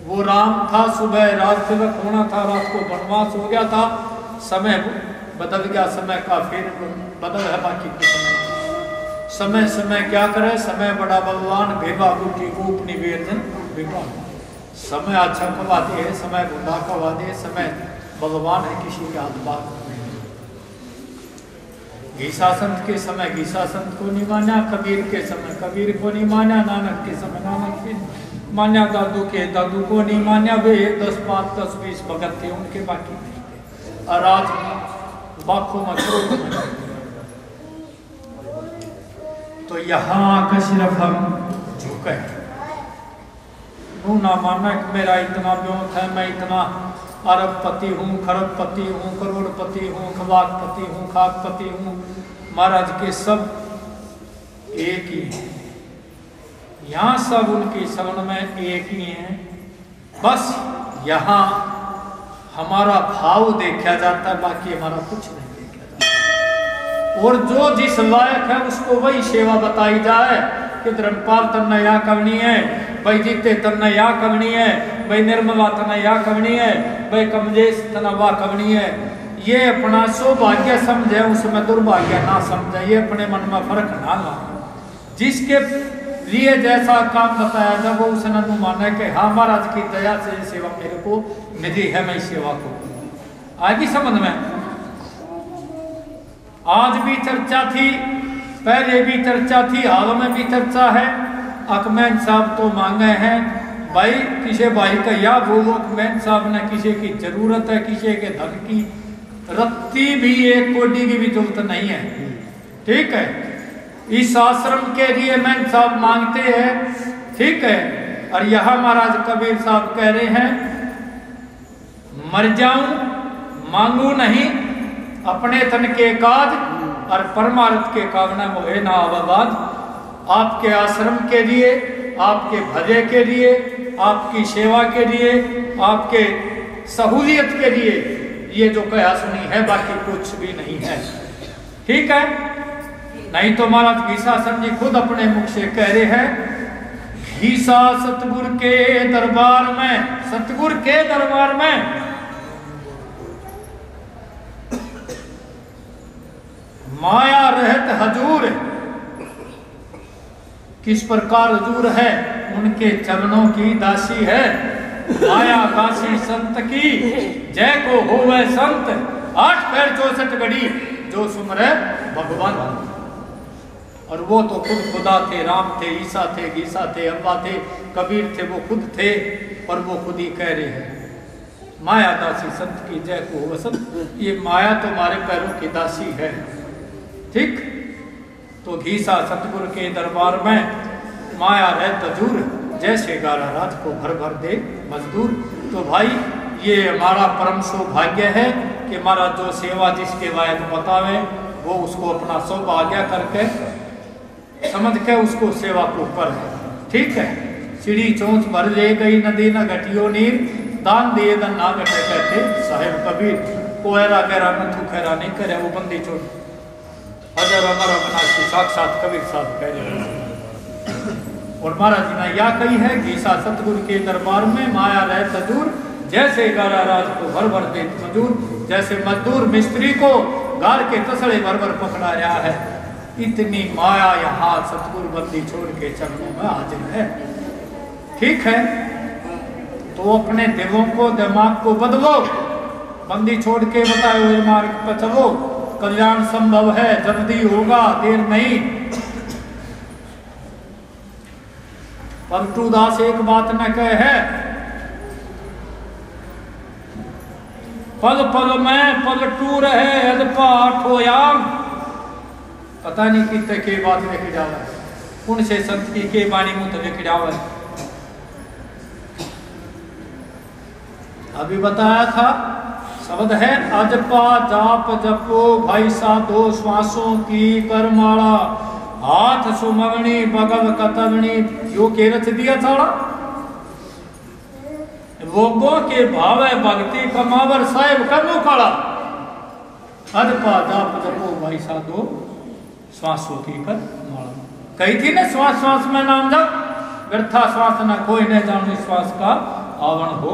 वो राम था, सुबह रात तिलक होना था, रात को वनवास हो गया था, समय बदल गया, समय का फेर बदल है, बाकी कुछ नहीं। समय समय क्या करे, समय बड़ा बलवान, भेबा बूटी गोप निवेदन विवान। समय अच्छा कवा दे, समय बुढ़ा कवा दे, समय बलवान है, किसी के हाथ बात नहीं। गीसा संत के समय गीसा संत को नहीं माना, कबीर के समय कबीर को नहीं माना, नानक के समय नानक के मान्या, दादू के दादू को नहीं मान्या। वे 10, 5, 10, 20 भगत थे, उनके बाकी नहीं थे। और आज लाखों में करोड़ों में। तो यहाँ आकर सिर्फ हम झुके, ना माना कि मेरा इतना ब्योत है, मैं इतना अरबपति हूँ, खरबपति हूँ, करोड़पति हूँ, खबाकपति हूँ, खाकपति हूँ। महाराज के सब एक ही हैं, यहाँ सब उनकी शरण में एक ही हैं। बस यहाँ हमारा भाव देखा जाता है, बाकी हमारा कुछ नहीं देखा जाता। और जो जिस लायक है उसको वही सेवा बताई जाए कि धर्मपाल तन्ना या करनी है, भाई जीते तन्ना या करनी है, भाई निर्मला तना या करनी है, भाई कमजेश तना वाह करनी है। ये अपना सौभाग्य समझे, उसमें दुर्भाग्य ना समझे, ये अपने मन में फर्क ना ला। जिसके लिए जैसा काम बताया जाए वो उसने अनुमान कि हाँ महाराज की दया से सेवा मेरे को मिली है, मैं इस सेवा को आगे समझ में। आज भी चर्चा थी, पहले भी चर्चा थी, हाल में भी चर्चा है। अकमैन साहब तो मांगे हैं भाई, किसी भाई का या बोलो अकमैन साहब ने किसी की जरूरत है, किसी के धन की रत्ती भी एक कोडी की भी जरूरत नहीं है, ठीक है। इस आश्रम के लिए मैन साहब मांगते हैं, ठीक है। और यह महाराज कबीर साहब कह रहे हैं, मर जाऊं मांगू नहीं, अपने तन के काज और परमार्थ के कामना मोहे ना आवाज। आपके आश्रम के लिए, आपके भले के लिए, आपकी सेवा के लिए, आपके सहूलियत के लिए ये जो कहा सुनी है, बाकी कुछ भी नहीं है, ठीक है। नहीं तो महाराज घीसा जी खुद अपने मुख से कह रहे हैं, घीसा सतगुर के दरबार में, सतगुर के दरबार में माया रहत हजूर। किस प्रकार हजूर है, उनके चरणों की दासी है। माया दासी संत की, जय को होवे संत, 8 पैर 64 घड़ी जो सुमरे भगवान। और वो तो खुद खुदा थे, राम थे, ईसा थे, गीसा थे, अल्लाह थे, कबीर थे, वो खुद थे। और वो खुद ही कह रहे हैं, माया दासी संत की, जय को होवे संत। ये माया तुम्हारे पैरों की दासी है, ठीक। तो घीसा सतगुरु के दरबार में माया रह तजूर, जैसे गारा रात को भर भर दे मजदूर। तो भाई ये हमारा परम सौभाग्य है कि हमारा जो सेवा जिसके लायक बतावे वो उसको अपना सौभाग्य करके समझ के उसको सेवा को कर, ठीक है। सीढ़ी चोंच भर ले गई नदी न घटियो नीर, दान दिए दन ना घटे कहते साहेब कबीर। कोयरा गहरा न थू खैरा नहीं करे, वो बंदी चोट हजार हमारा बनासी साक्षात कबीर साहब कह रहे हैं। और महाराज जी ने या कही है, घीसा सतगुरु के दरबार में माया रह तजूर, जैसे गारा राज को भर भर दे मजदूर। जैसे मजदूर मिस्त्री को गाल के तसड़े भर पकड़ा रहा है। इतनी माया यहाँ सतगुरु बंदी छोड़ के चरणों में हाजिर है। ठीक है, तो अपने दिलों को, दिमाग को बदलो, बंदी छोड़ के बताए हुए मार्ग पर चलो। कल्याण संभव है, जल्दी होगा, देर नहीं। पलटू दास एक बात न कहे है, पल पल में पलटू रहे अदपा ठोयाम। पता नहीं कितने के बात लेके जावा, कौन से संत की के बाणी मुंह तो लेके जावा। अभी बताया था शब्द है अजपा जाप जपो भाई साधो श्वासों की करमाला, हाथ सुमगनी बगल कतवनी। यो के रच दिया थाड़ा, भोगों के भाव भक्ति कमावर साहेब कर्मो काला। अजपा जाप जपो भाई साधो श्वासों की करमाला। कही थी ना, श्वास श्वास में नाम जप, व्यर्था श्वास न कोई न जानो श्वास का आवरण हो।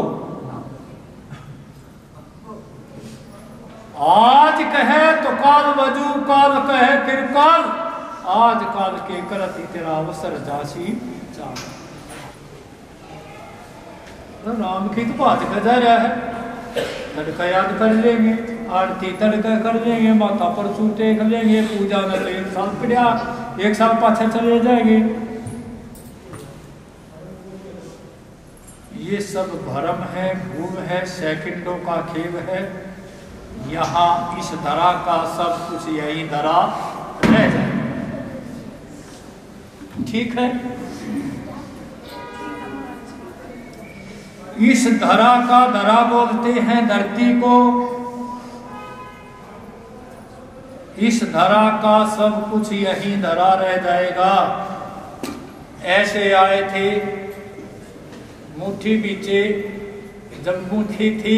आज कहे तो काल वजू, काल कहे फिर काल, आज काल के करती तेरा अवसर जासी चाल। राम की तो बात कर जा रहा है, तड़का याद कर लेंगे, आरती तड़का कर लेंगे, माता पर सूटे कर लेंगे, पूजा में तो 1 साल पड़ा, 1 साल पाछे चले जाएंगे। ये सब भ्रम है, भूम है, सेकंडों का खेल है। यहाँ इस धरा का सब कुछ यही धरा रह जाए। ठीक है, इस धरा का धरा बोलते हैं धरती को। इस धरा का सब कुछ यही धरा रह जाएगा। ऐसे आए थे, मुट्ठी बीचे जब मुट्ठी थी,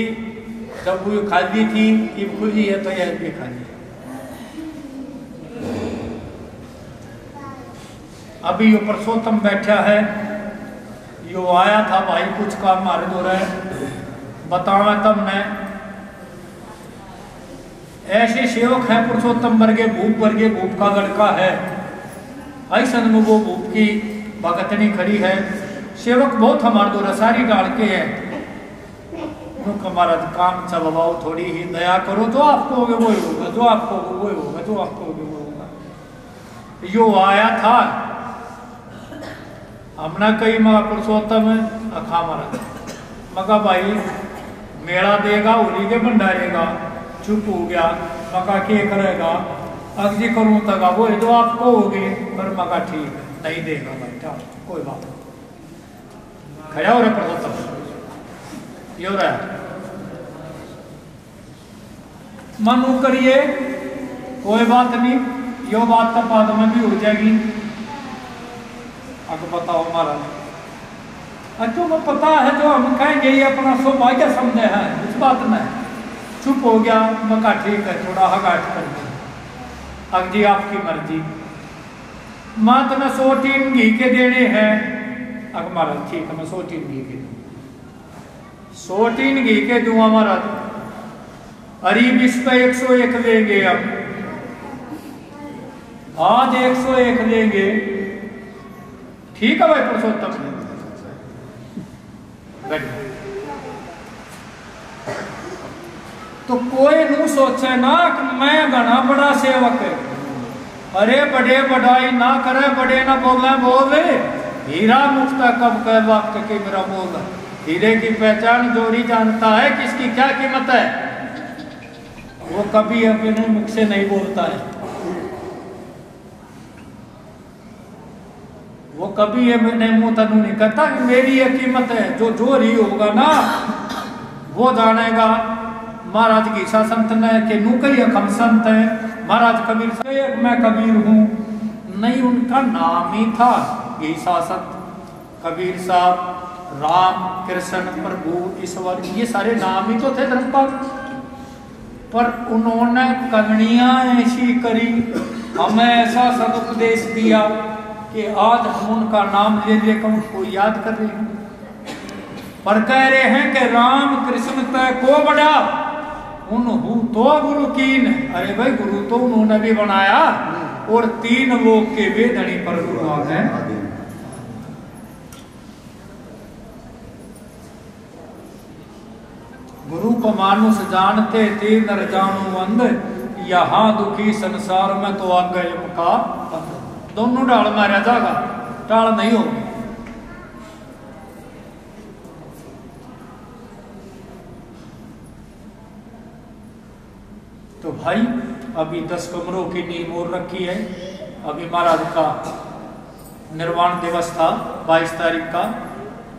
जब वो खाली थी, ये खुली है तो यह भी खाली है। अभी यो पुरुषोत्तम बैठा है, यो आया था भाई कुछ काम मारे दो रहे बतावा तब मैं। ऐसे सेवक है पुरुषोत्तम वर्गे भूप का लड़का है। ऐसा में वो भूप की भगतनी खड़ी है। सेवक बहुत हमारे दो रसारी डाल के है। हमारा काम चलवाओ, थोड़ी ही दया करो, जो आपको होगे वो ही होगा, जो आपको होगा वो ही होगा, जो आपको होगे वो होगा। यो आया था, हमने कही मगा पुरुषोत्तम अखा मारा, मगा भाई मेला देगा, होली के भंडारेगा। चुप हो गया, मगा के करेगा, अगजी करूँ तक वो जो आपको होगे, पर मगा ठीक है, नहीं देगा भाई, कोई बात नहीं। खड़ा हो रहा पुरुषोत्तम, यो रहा मनु करिए, कोई बात नहीं, यो बात तो बाद में भी हो जाएगी। अब बताओ महाराज, तुम्हें पता है जो हम कहेंगे ये अपना सौभाग्य समझे हैं, इस बात में चुप हो गया। मका ठीक है, थोड़ा हगाट कर दे, अब जी आपकी मर्जी। माँ तो मैं 100 टीन घी के देने हैं। अब महाराज ठीक है, मैं 100 टीन घी के दूँ, 100 टीन घी के दूंगा महाराज। अरे इस पे 101 लेंगे, अब आज 101 लेंगे। ठीक है भाई पुरुषोत्तम, तो कोई नू सोचे ना कि मैं घना बड़ा सेवक है। अरे बड़े बढ़ाई ना करे, बड़े ना बोले बोले। हीरा मुफ्ता कब कह वक्त की मेरा बोल। हीरे की पहचान जोरी जानता है, किसकी क्या कीमत है। वो कभी अपने मुख से नहीं बोलता है, वो कभी अपने मुंह तनु नहीं कहता कि मेरी ये कीमत है। जो जोरी होगा ना वो जानेगा। महाराज गीसा संत ने के नूकरी अखम संत है। महाराज कबीर से मैं कबीर हूँ, नहीं उनका नाम ही था गीसा संत। कबीर साहब, राम, कृष्ण, प्रभु, ईश्वर, ये सारे नाम ही तो थे धर्मपाल। पर उन्होंने कहानियां ऐसी करी, हमें ऐसा सदुपदेश दिया कि आज हम उनका नाम ले लेकर उनको याद कर रहे हैं। पर कह रहे हैं कि राम कृष्ण तय को बड़ा, उन्हू तो गुरु कीन, अरे भाई गुरु तो उन्होंने भी बनाया, और 3 लोक के वेदनी पर गुरु आ गए। गुरु को मानुष जानते थे नर जानू अंध, यहाँ दुखी संसार में तो आ गए का दोनों डाल मारा जाएगा, टाल नहीं होगी। तो भाई अभी 10 कमरों की नींव और रखी है। अभी महाराज का निर्वाण दिवस था 22 तारीख का,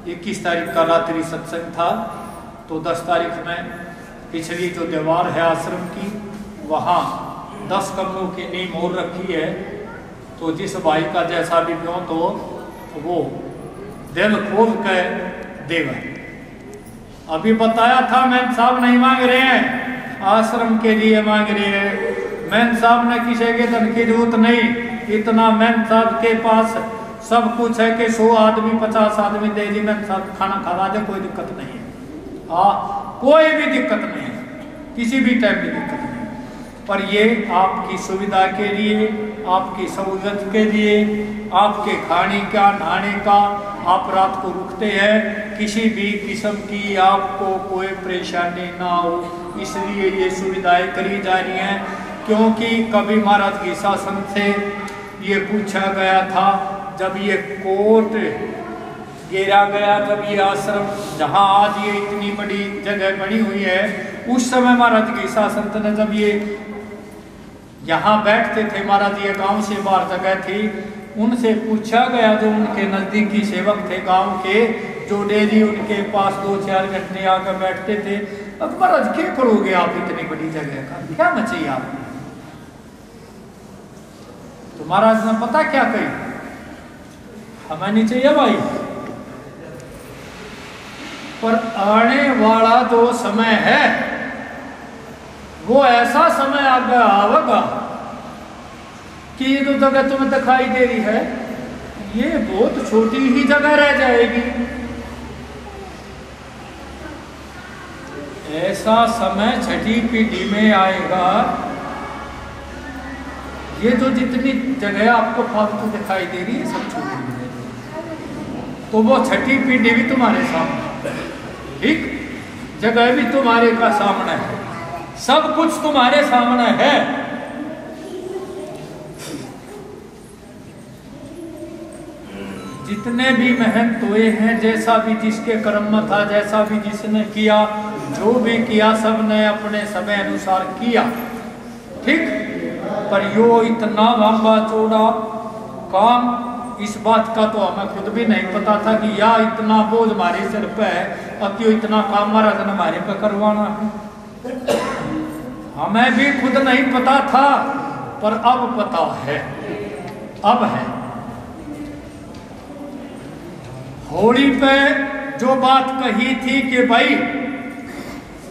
21 तारीख का रात्रि सत्संग था। तो 10 तारीख में पिछली जो दीवार है आश्रम की, वहाँ 10 कमरों की नींव और रखी है। तो जिस भाई का जैसा भी क्यों तो वो दिल खोल के देव। अभी बताया था मैन साहब नहीं मांग रहे हैं, आश्रम के लिए मांग रहे हैं। मैन साहब ने किसी के धन की जरूरत नहीं, इतना मैन साहब के पास सब कुछ है कि 100 आदमी 50 आदमी दे दी, मैन साहब खाना खा दे, कोई दिक्कत नहीं है। कोई भी दिक्कत नहीं है, किसी भी टाइप की दिक्कत नहीं। पर ये आपकी सुविधा के लिए, आपकी सहूलत के लिए, आपके खाने का नहाने का, आप रात को रुकते हैं, किसी भी किस्म की आपको कोई परेशानी ना हो, इसलिए ये सुविधाएं करी जा रही हैं। क्योंकि कभी महाराज की शासन से ये पूछा गया था, जब ये कोट घेरा गया, जब ये आश्रम जहाँ आज ये इतनी बड़ी जगह बनी हुई है, उस समय महाराज की शासन ने जब ये यहाँ बैठते थे, महाराज ये गांव से बाहर जगह थी, उनसे पूछा गया, जो उनके नजदीकी सेवक थे गांव के, जो डेली उनके पास 2-4 घंटे आकर बैठते थे, अब महाराज क्या करोगे आप इतनी बड़ी जगह का, क्या मचिए आप? तो महाराज ने पता क्या कही, हमें नहीं चाहिए भाई, पर आने वाला जो समय है वो ऐसा समय आगे आवेगा कि ये जो जगह तुम्हें दिखाई दे रही है, ये बहुत छोटी ही जगह रह जाएगी। ऐसा समय छठी पीढ़ी में आएगा, ये जो जितनी जगह आपको फालतू दिखाई दे रही है सब छोटी हो जाएगी। तो वो छठी पीढ़ी भी तुम्हारे सामने, ठीक जगह भी तुम्हारे का सामने है, सब कुछ तुम्हारे सामने है। जितने भी मेहनत हुए हैं, जैसा भी जिसके कर्म में था, जैसा भी जिसने किया, जो भी किया, सब ने अपने समय अनुसार किया, ठीक। पर यो इतना लंबा चौड़ा काम, इस बात का तो हमें खुद भी नहीं पता था कि या इतना बोझ हमारे सिर पे है, अब क्यों इतना काम महाराज ने हमारे पे करवाना है। हमें भी खुद नहीं पता था, पर अब पता है, अब है। होली पे जो बात कही थी कि भाई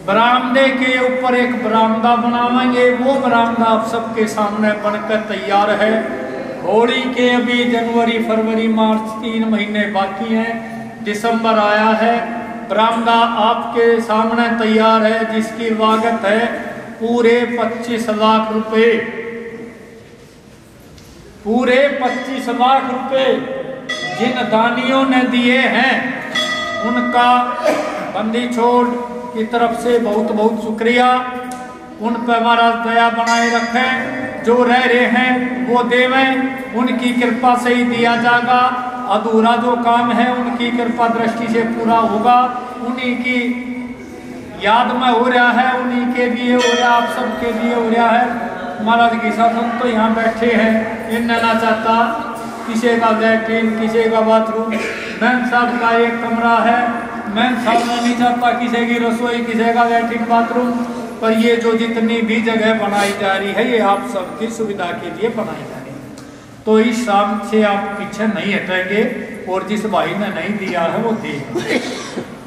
बरामदे के ऊपर एक बरामदा बनावेंगे, वो बरामदा आप सबके सामने बनकर तैयार है। होली के अभी जनवरी फरवरी मार्च 3 महीने बाकी हैं, दिसंबर आया है, बरामदा आपके सामने तैयार है, जिसकी लागत है पूरे 25 लाख रुपए, पूरे 25 लाख रुपए जिन दानियों ने दिए हैं, उनका बंदी छोड़ की तरफ से बहुत बहुत शुक्रिया। उन पर हमारा दया बनाए रखें, जो रह रहे हैं वो देवें, उनकी कृपा से ही दिया जाएगा। अधूरा जो काम है उनकी कृपा दृष्टि से पूरा होगा, उन्हीं की याद में हो रहा है, उन्हीं के लिए हो रहा, आप सबके लिए हो रहा है। महाराज की शासन तो यहाँ बैठे हैं, इन्हें ना चाहता किसी का लैट्रिन, किसी का बाथरूम, मैन साहब का एक कमरा है, मैन साहब ने नहीं चाहता किसी की रसोई, किसी का लैट्रिन बाथरूम। पर ये जो जितनी भी जगह बनाई जा रही है, ये आप सबकी सुविधा के लिए बनाई जा रही है। तो इस शाम से आप पीछे नहीं हटेंगे, और जिस भाई ने नहीं दिया है वो देगा,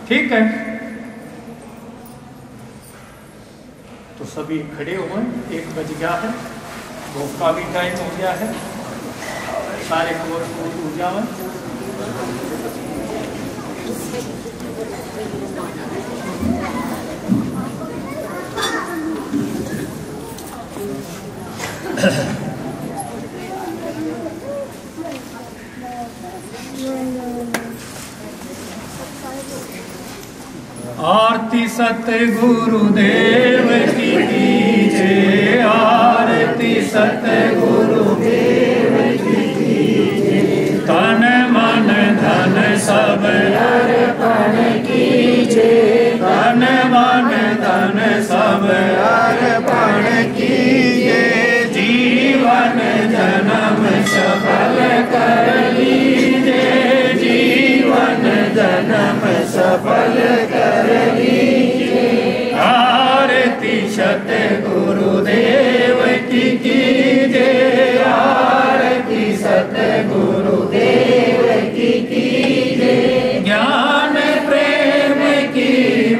ठीक है। तो सभी खड़े हुए, 1 बज गया है, भोग का भी टाइम हो गया है, सारे कोर्स हो जाए। आरती सतगुरुदेव की कीजिए, आरती सतगुरुदेव की कीजिए, तन मन धन सब अर्पण कीजिए, तन मन धन सब अर्पण कीजिए, जीवन जन्म सफल कर लीजिए, जीवन जन्म सफल कर लीजिए। आरती सतगुरुदेव की कीजिए, आरती सतगुरुदेव की कीजिए, ज्ञान प्रेम की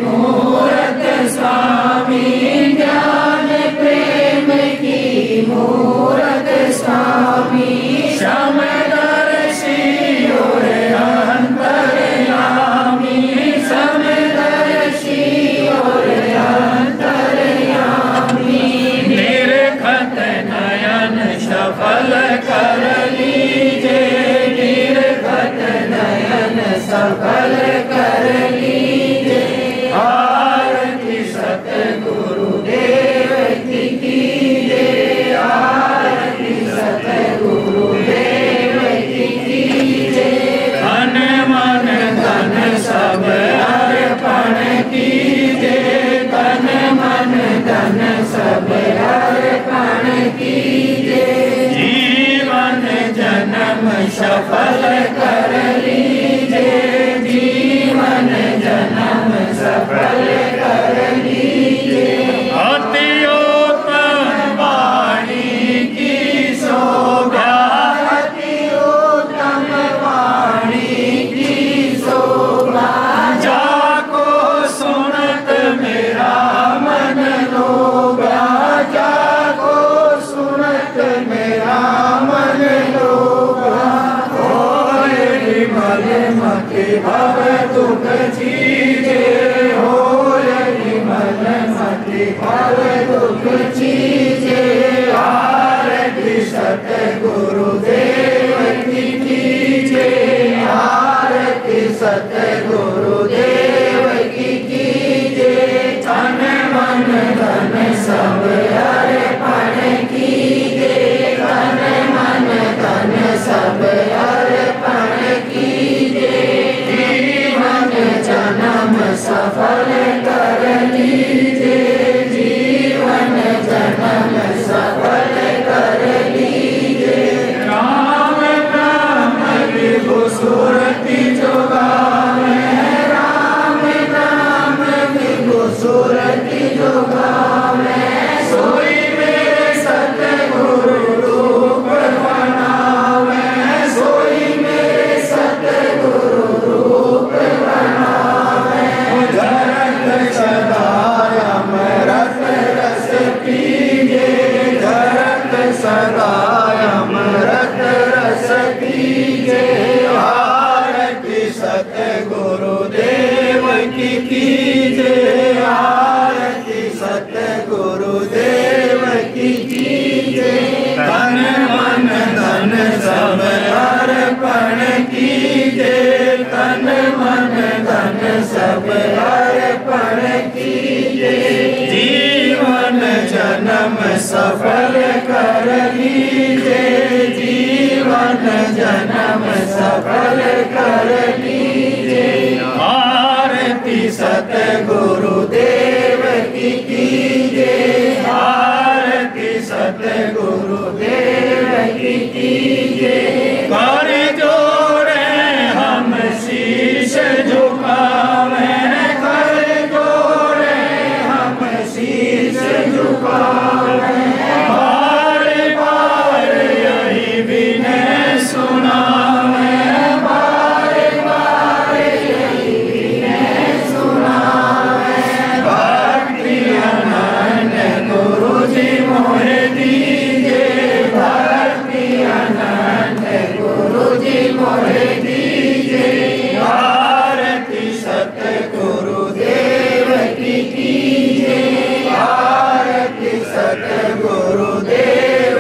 मूरत स्वामी, ज्ञान प्रेम की मूरत स्वामी, समदर्शी और अंतर्यामी, समदर्शी और अंतर्यामी, निरखत नयन सफल कर लीजिए, निरखत नयन सफल कर लीजिए। आरती सतगुरुदेव की कीजिए, आरती सतगुरुदेव की कीजिए, तन मन धन सब अर्पण कीजिए, तन मन धन सब अर्पण कीजिए, जीवन जन्म सफल कर लीजिए, जीवन जन्म सफल कर लीजिए। अत्युत्तम वाणी की शोभा, अत्युत्तम वाणी की शोभा, जाको सुनत मेरा मन लोभा, जाको सुनत मेरा मन लोभा, होय विमल मति भव दुख चीजे, होय विमल मति भव दुख चीजे। आरती सतगुरुदेव की कीजिए, आरती सतगुरुदेव की कीजिए, तन मन धन सब अर्पण कीजिए, तन मन धन सब अर्पण कीजिए, जीवन जन्म सफल कर लीजिए, जीवन जन्म सफल कर लीजिए। राम नाम विभु सुरति जो गावे, राम नाम विभु सुरति जो गावे, सोई मेरे सतगुरु रूप बनावे, सोई मेरे सतगुरु रूप बनावे। धरत सदा अमृत रस पीजे, धरत सदा अमृत रस पीजे। आरती सतगुरुदेव की कीजे, आरती सतगुरुदेव की कीजे, तन मन धन सब अर्पण कीजे, तन मन धन सब अर्पण कीजे, जीवन जन्म सफल कर लीजिए, जीवन जन्म सफल कर लीजिए। आरती सतगुरुदेव की कीजिए, आरती सतगुरुदेव की कीजिए, कर जोड़े हम शीश झुकावे, कर जोड़े हम शीश झुकावे, बार बार यही विनय सुनावे, बार बार यही विनय सुनावे। भक्ति अनंत गुरु जी मोहे दीजे, भक्ति अनंत गुरु जी मोहे दीजे। आरती सतगुरुदेव की कीजिए, आरती सतगुरुदेव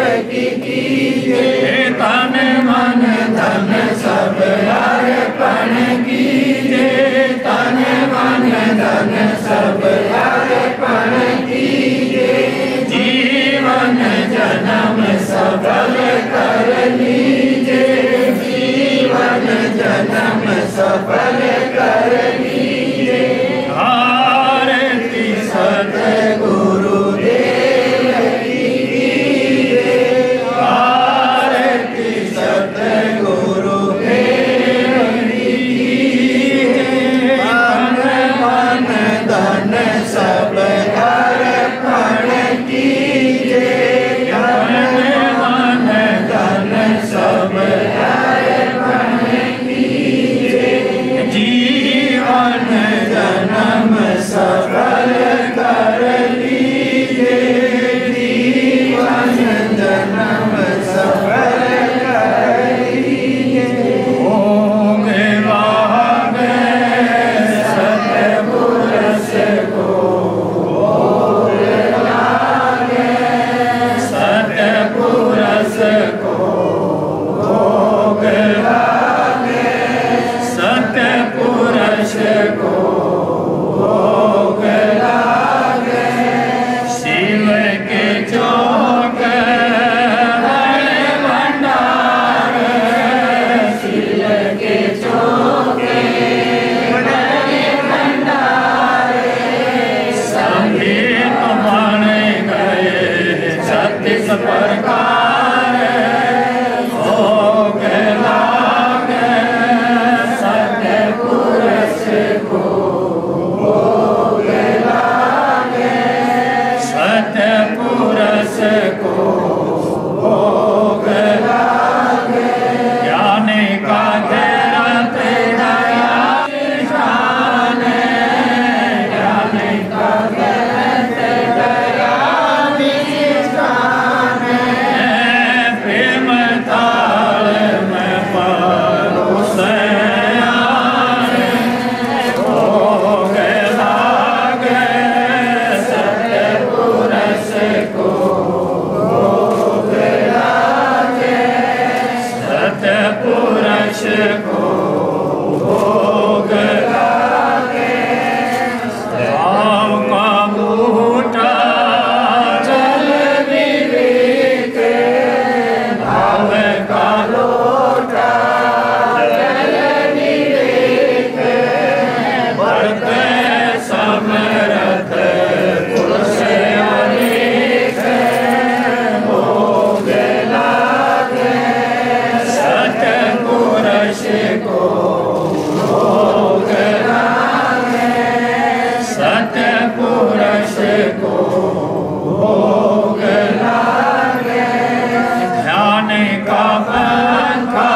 का पंखा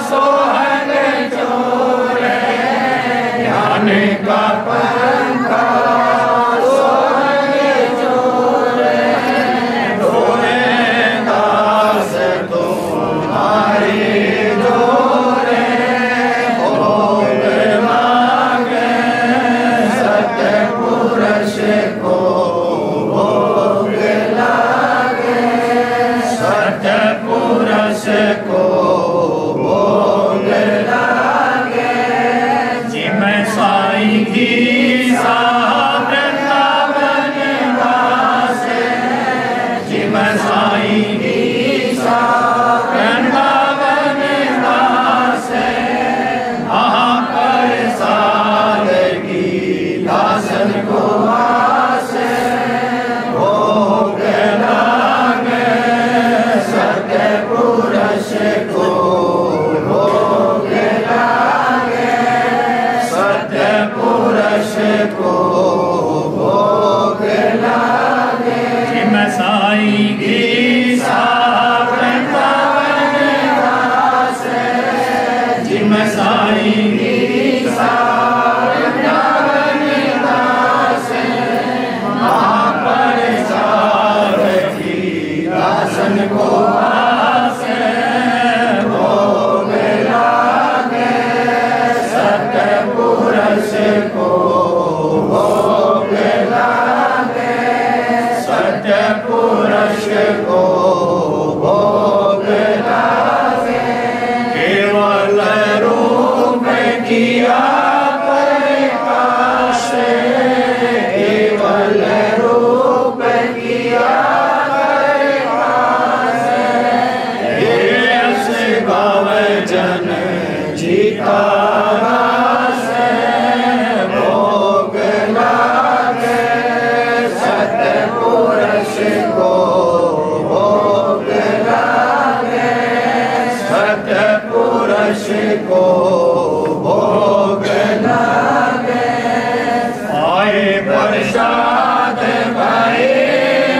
सोहन चोरे, ज्ञान का पंखा सोहन चोरे, डोरे दास तुम्हारी डोरे, भोग मांगे सत्य पुरुष को भोग लागे, सत्य पुरुष को भोग लागे, जिम साई घी सा वृंदावन वासे, जिम साई घी सा वृंदावन वासे, महापर साल की दासन को आसे, भोग लागे सत्य पुरुष को भोग लागे, सत्य पुरुष को भोग लागे, जिम साई घी सा वृंदावन वासे, जिम साई घी सा वृंदावन वासे, महापर सार की दासन को आसे, भोग लागे सत्य पुरुष को भोग लागे, सत्य पुरुष को भोग लागे, केवल रूप किया प्रकाश, केवल रूप किया प्रकाश, यश गव जन जीता रास, भोग लागे सत्य पुरुष को भोग लागे, सत्य पुरुष को भोग लागे, आए प्रसाद भये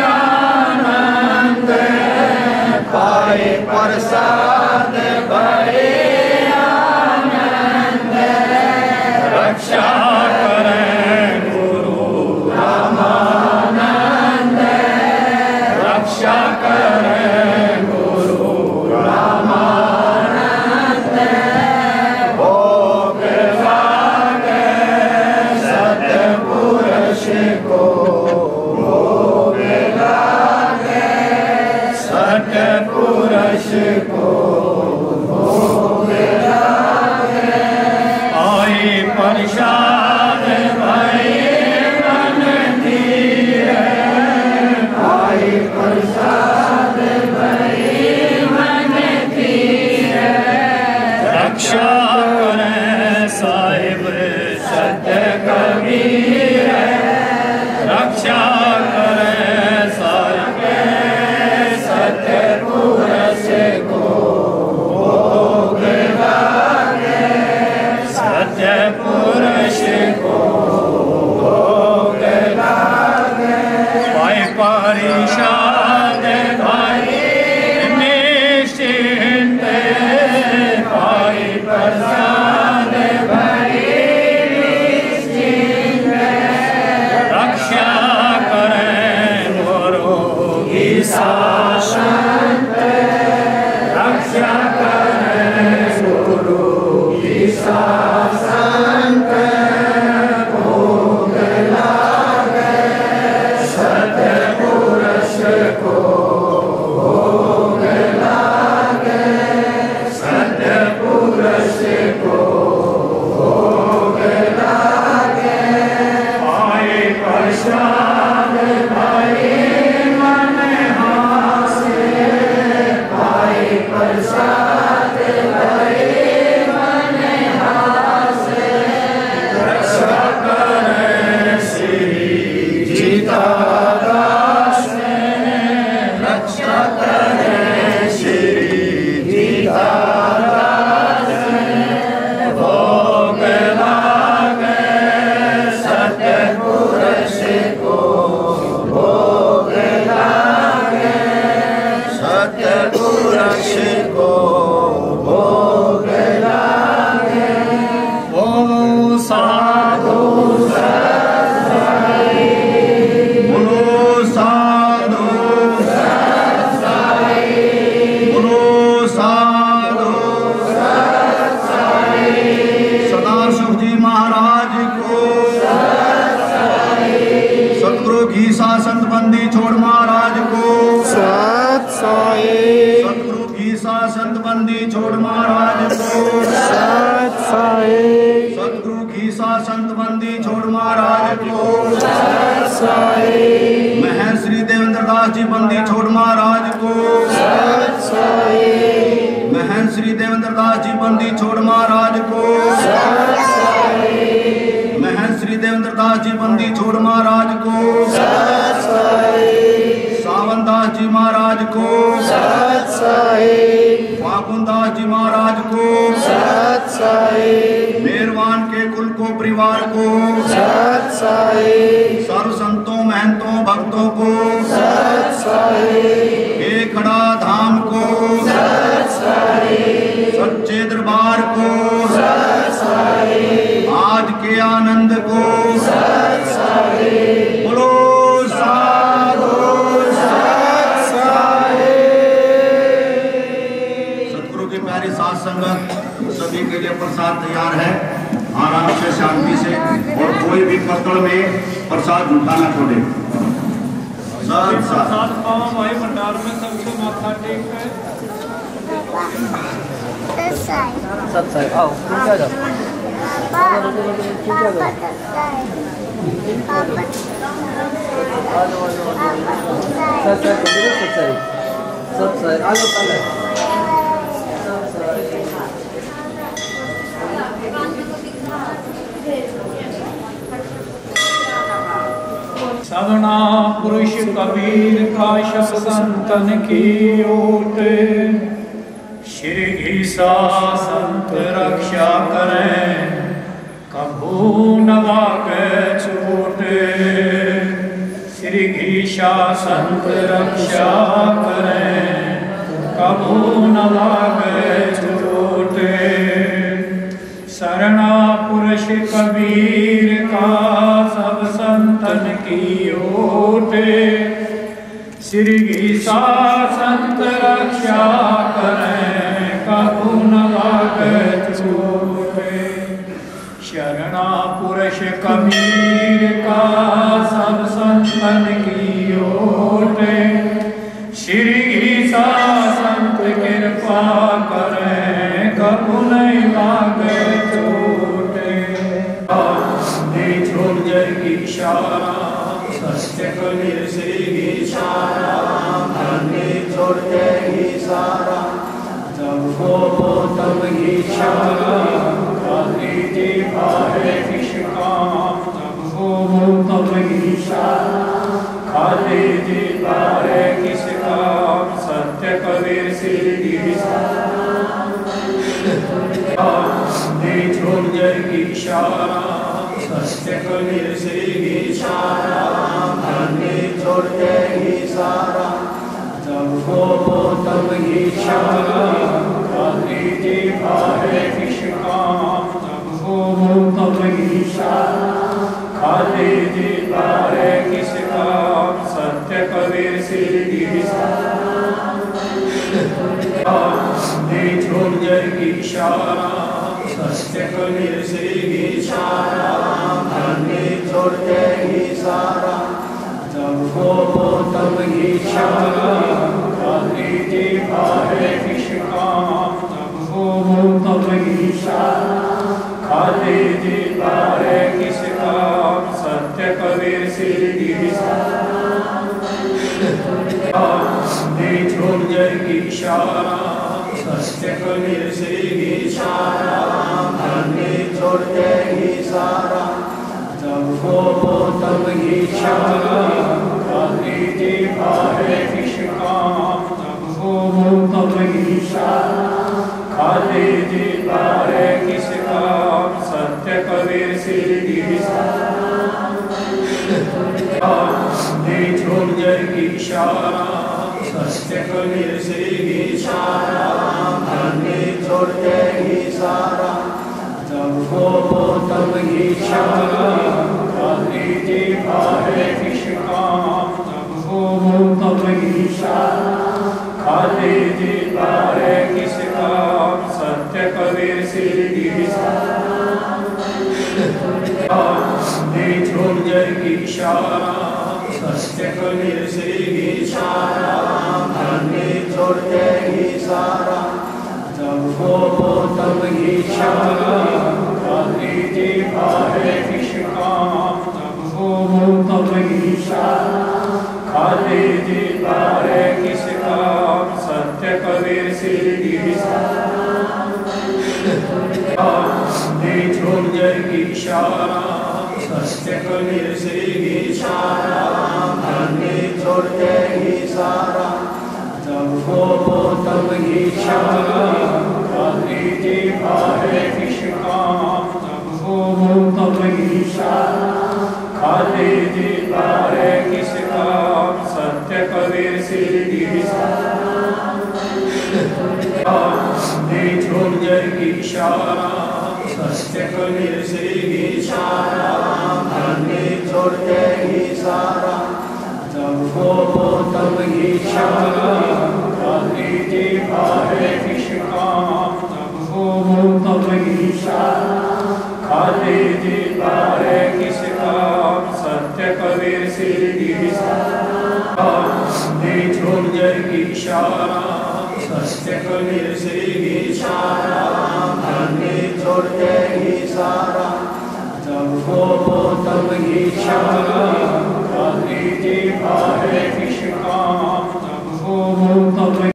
आनंद, पाए प्रसाद भये आनंद, रक्षा करें गुरु रामानंद, रक्षा करें गुरु रामानंद, भोग लागे सत्य पुरुष को भोग लागे, सत्य पुरुष को भोग लागे, आए प्रसाद भये मन धीरे, आए प्रसाद भये मन धीरे, रक्षा करें साहिब सत्य कबीर, रक्षा करें साहिब सत्य पुरुष को संत बंदी छोड़ महाराज को सत साई सतगुरु घीसा संत बंदी छोड़ महाराज को सत साई महंत श्री देवेंद्र दास जी बंदी छोड़ महाराज को सत साई महंत श्री देवेंद्र दास जी बंदी छोड़ महाराज को सत साई महंत श्री देवेंद्र दास जी बंदी छोड़ महाराज को सत साई सावन दास जी महाराज को सत साई फागुन दास जी महाराज को सत साई मेहरबान के कुल को परिवार को सत साई सर्व संतों महंतों भक्तों को सत साई हे खड़ा धाम को सत साई सच्चे दरबार को सत साई आज के आनंद को सत साई बोलो साधु सत साई सतगुरु की प्यारी साथ संगत सभी के लिए प्रसाद तैयार है। आराम से शांति से और कोई भी पत्तल में प्रसाद झूठा ना छोड़े। साथ साथ प्रसाद पावा भाई भंडार में सबसे माथा टेक है। सत साई आओ ठीक है जाओ सत साई आ जाओ पहले सगुना पुरुष कबीर का शब्द संतन की ओट श्री घीसा संत रक्षा करें कभू न लागे चोट श्री घीसा संत रक्षा करें कभू न लागे चोट शरणा पुरुष कबीर का सब संतन की ओट श्री घीसा संत रक्षा करें कभू न लागे चोट शरणा पुरुष कबीर का सब संतन की ओट श्री घीसा संत कृपा करें कभू नहीं लागे चोट छोड़ जय की इशारा सत्य कबीर श्री घीसा छोड़ जय घीसारा जब हो तब घीसारा खाली जी पाए किस काम जब हो तब घीसारा खाली जी पाए किस काम सत्य कबीर श्री घीसा छोड़ जय की इशारा सत्य कबीर श्री घीसारा छोड़ जय घीसारा जब हो तब घीसारा खाली जी पाए किस काम जब हो तब घीसारा खाली जी पाए किस काम सत्य कबीर श्री घीसारा छोड़ जय की इशारा सत्य कबीर श्री घीसारा छोड़ जय घीसारा जब हो तब घीसारा खाली जी पाए किस काम जब हो तब घीसारा खाली जी पाए किस काम सत्य कबीर श्री घीसारा छोड़ जय की इशारा सत्य कबीर श्री घीसारा छोड़ जय घीसारा जब हो तब घीसारा खाली जी पाए किस काम जब हो तब घीसारा खाली जी पाए किस काम सत्य कबीर श्री घीसारा छोड़ जय की इशारा सत्य कबीर श्री घीसारा छोड़ जय घीसारा जब हो तब घीसारा खाली जी पाए किस काम जब हो तब घीसारा खाली जी पाए किस काम सत्य कबीर श्री घीसारा छोड़ जय की इशारा सत्य कबीर श्री घीसारा छोड़ जय घीसारा वो तब इशारा खाली जी पाए किस काम तब वो तब इशारा खाली जी पाए किस काम सत्य कबीर श्री छोड़ जय की इशारा सत्य कबीर श्री इशारा छोड़ जय इशारा तब वो तब इशारा खाली जी पाए किस काम तब वो तब इशारा खाली जी पाए किस काम सत्य कबीर श्री छोड़ जय की इशारा सत्य कबीर श्री इशारा छोड़ जय इशारा तब वो तब इशारा खाली जी पाए किस काम तब वो तब इशारा खाली जी पाए किस काम सत्य कबीर श्री छोड़ जय की इशारा सत्य कबीर श्री इशारा छोड़ जय इशारा तब वो तब इशारा खाली जी पाए किस काम तब वो तब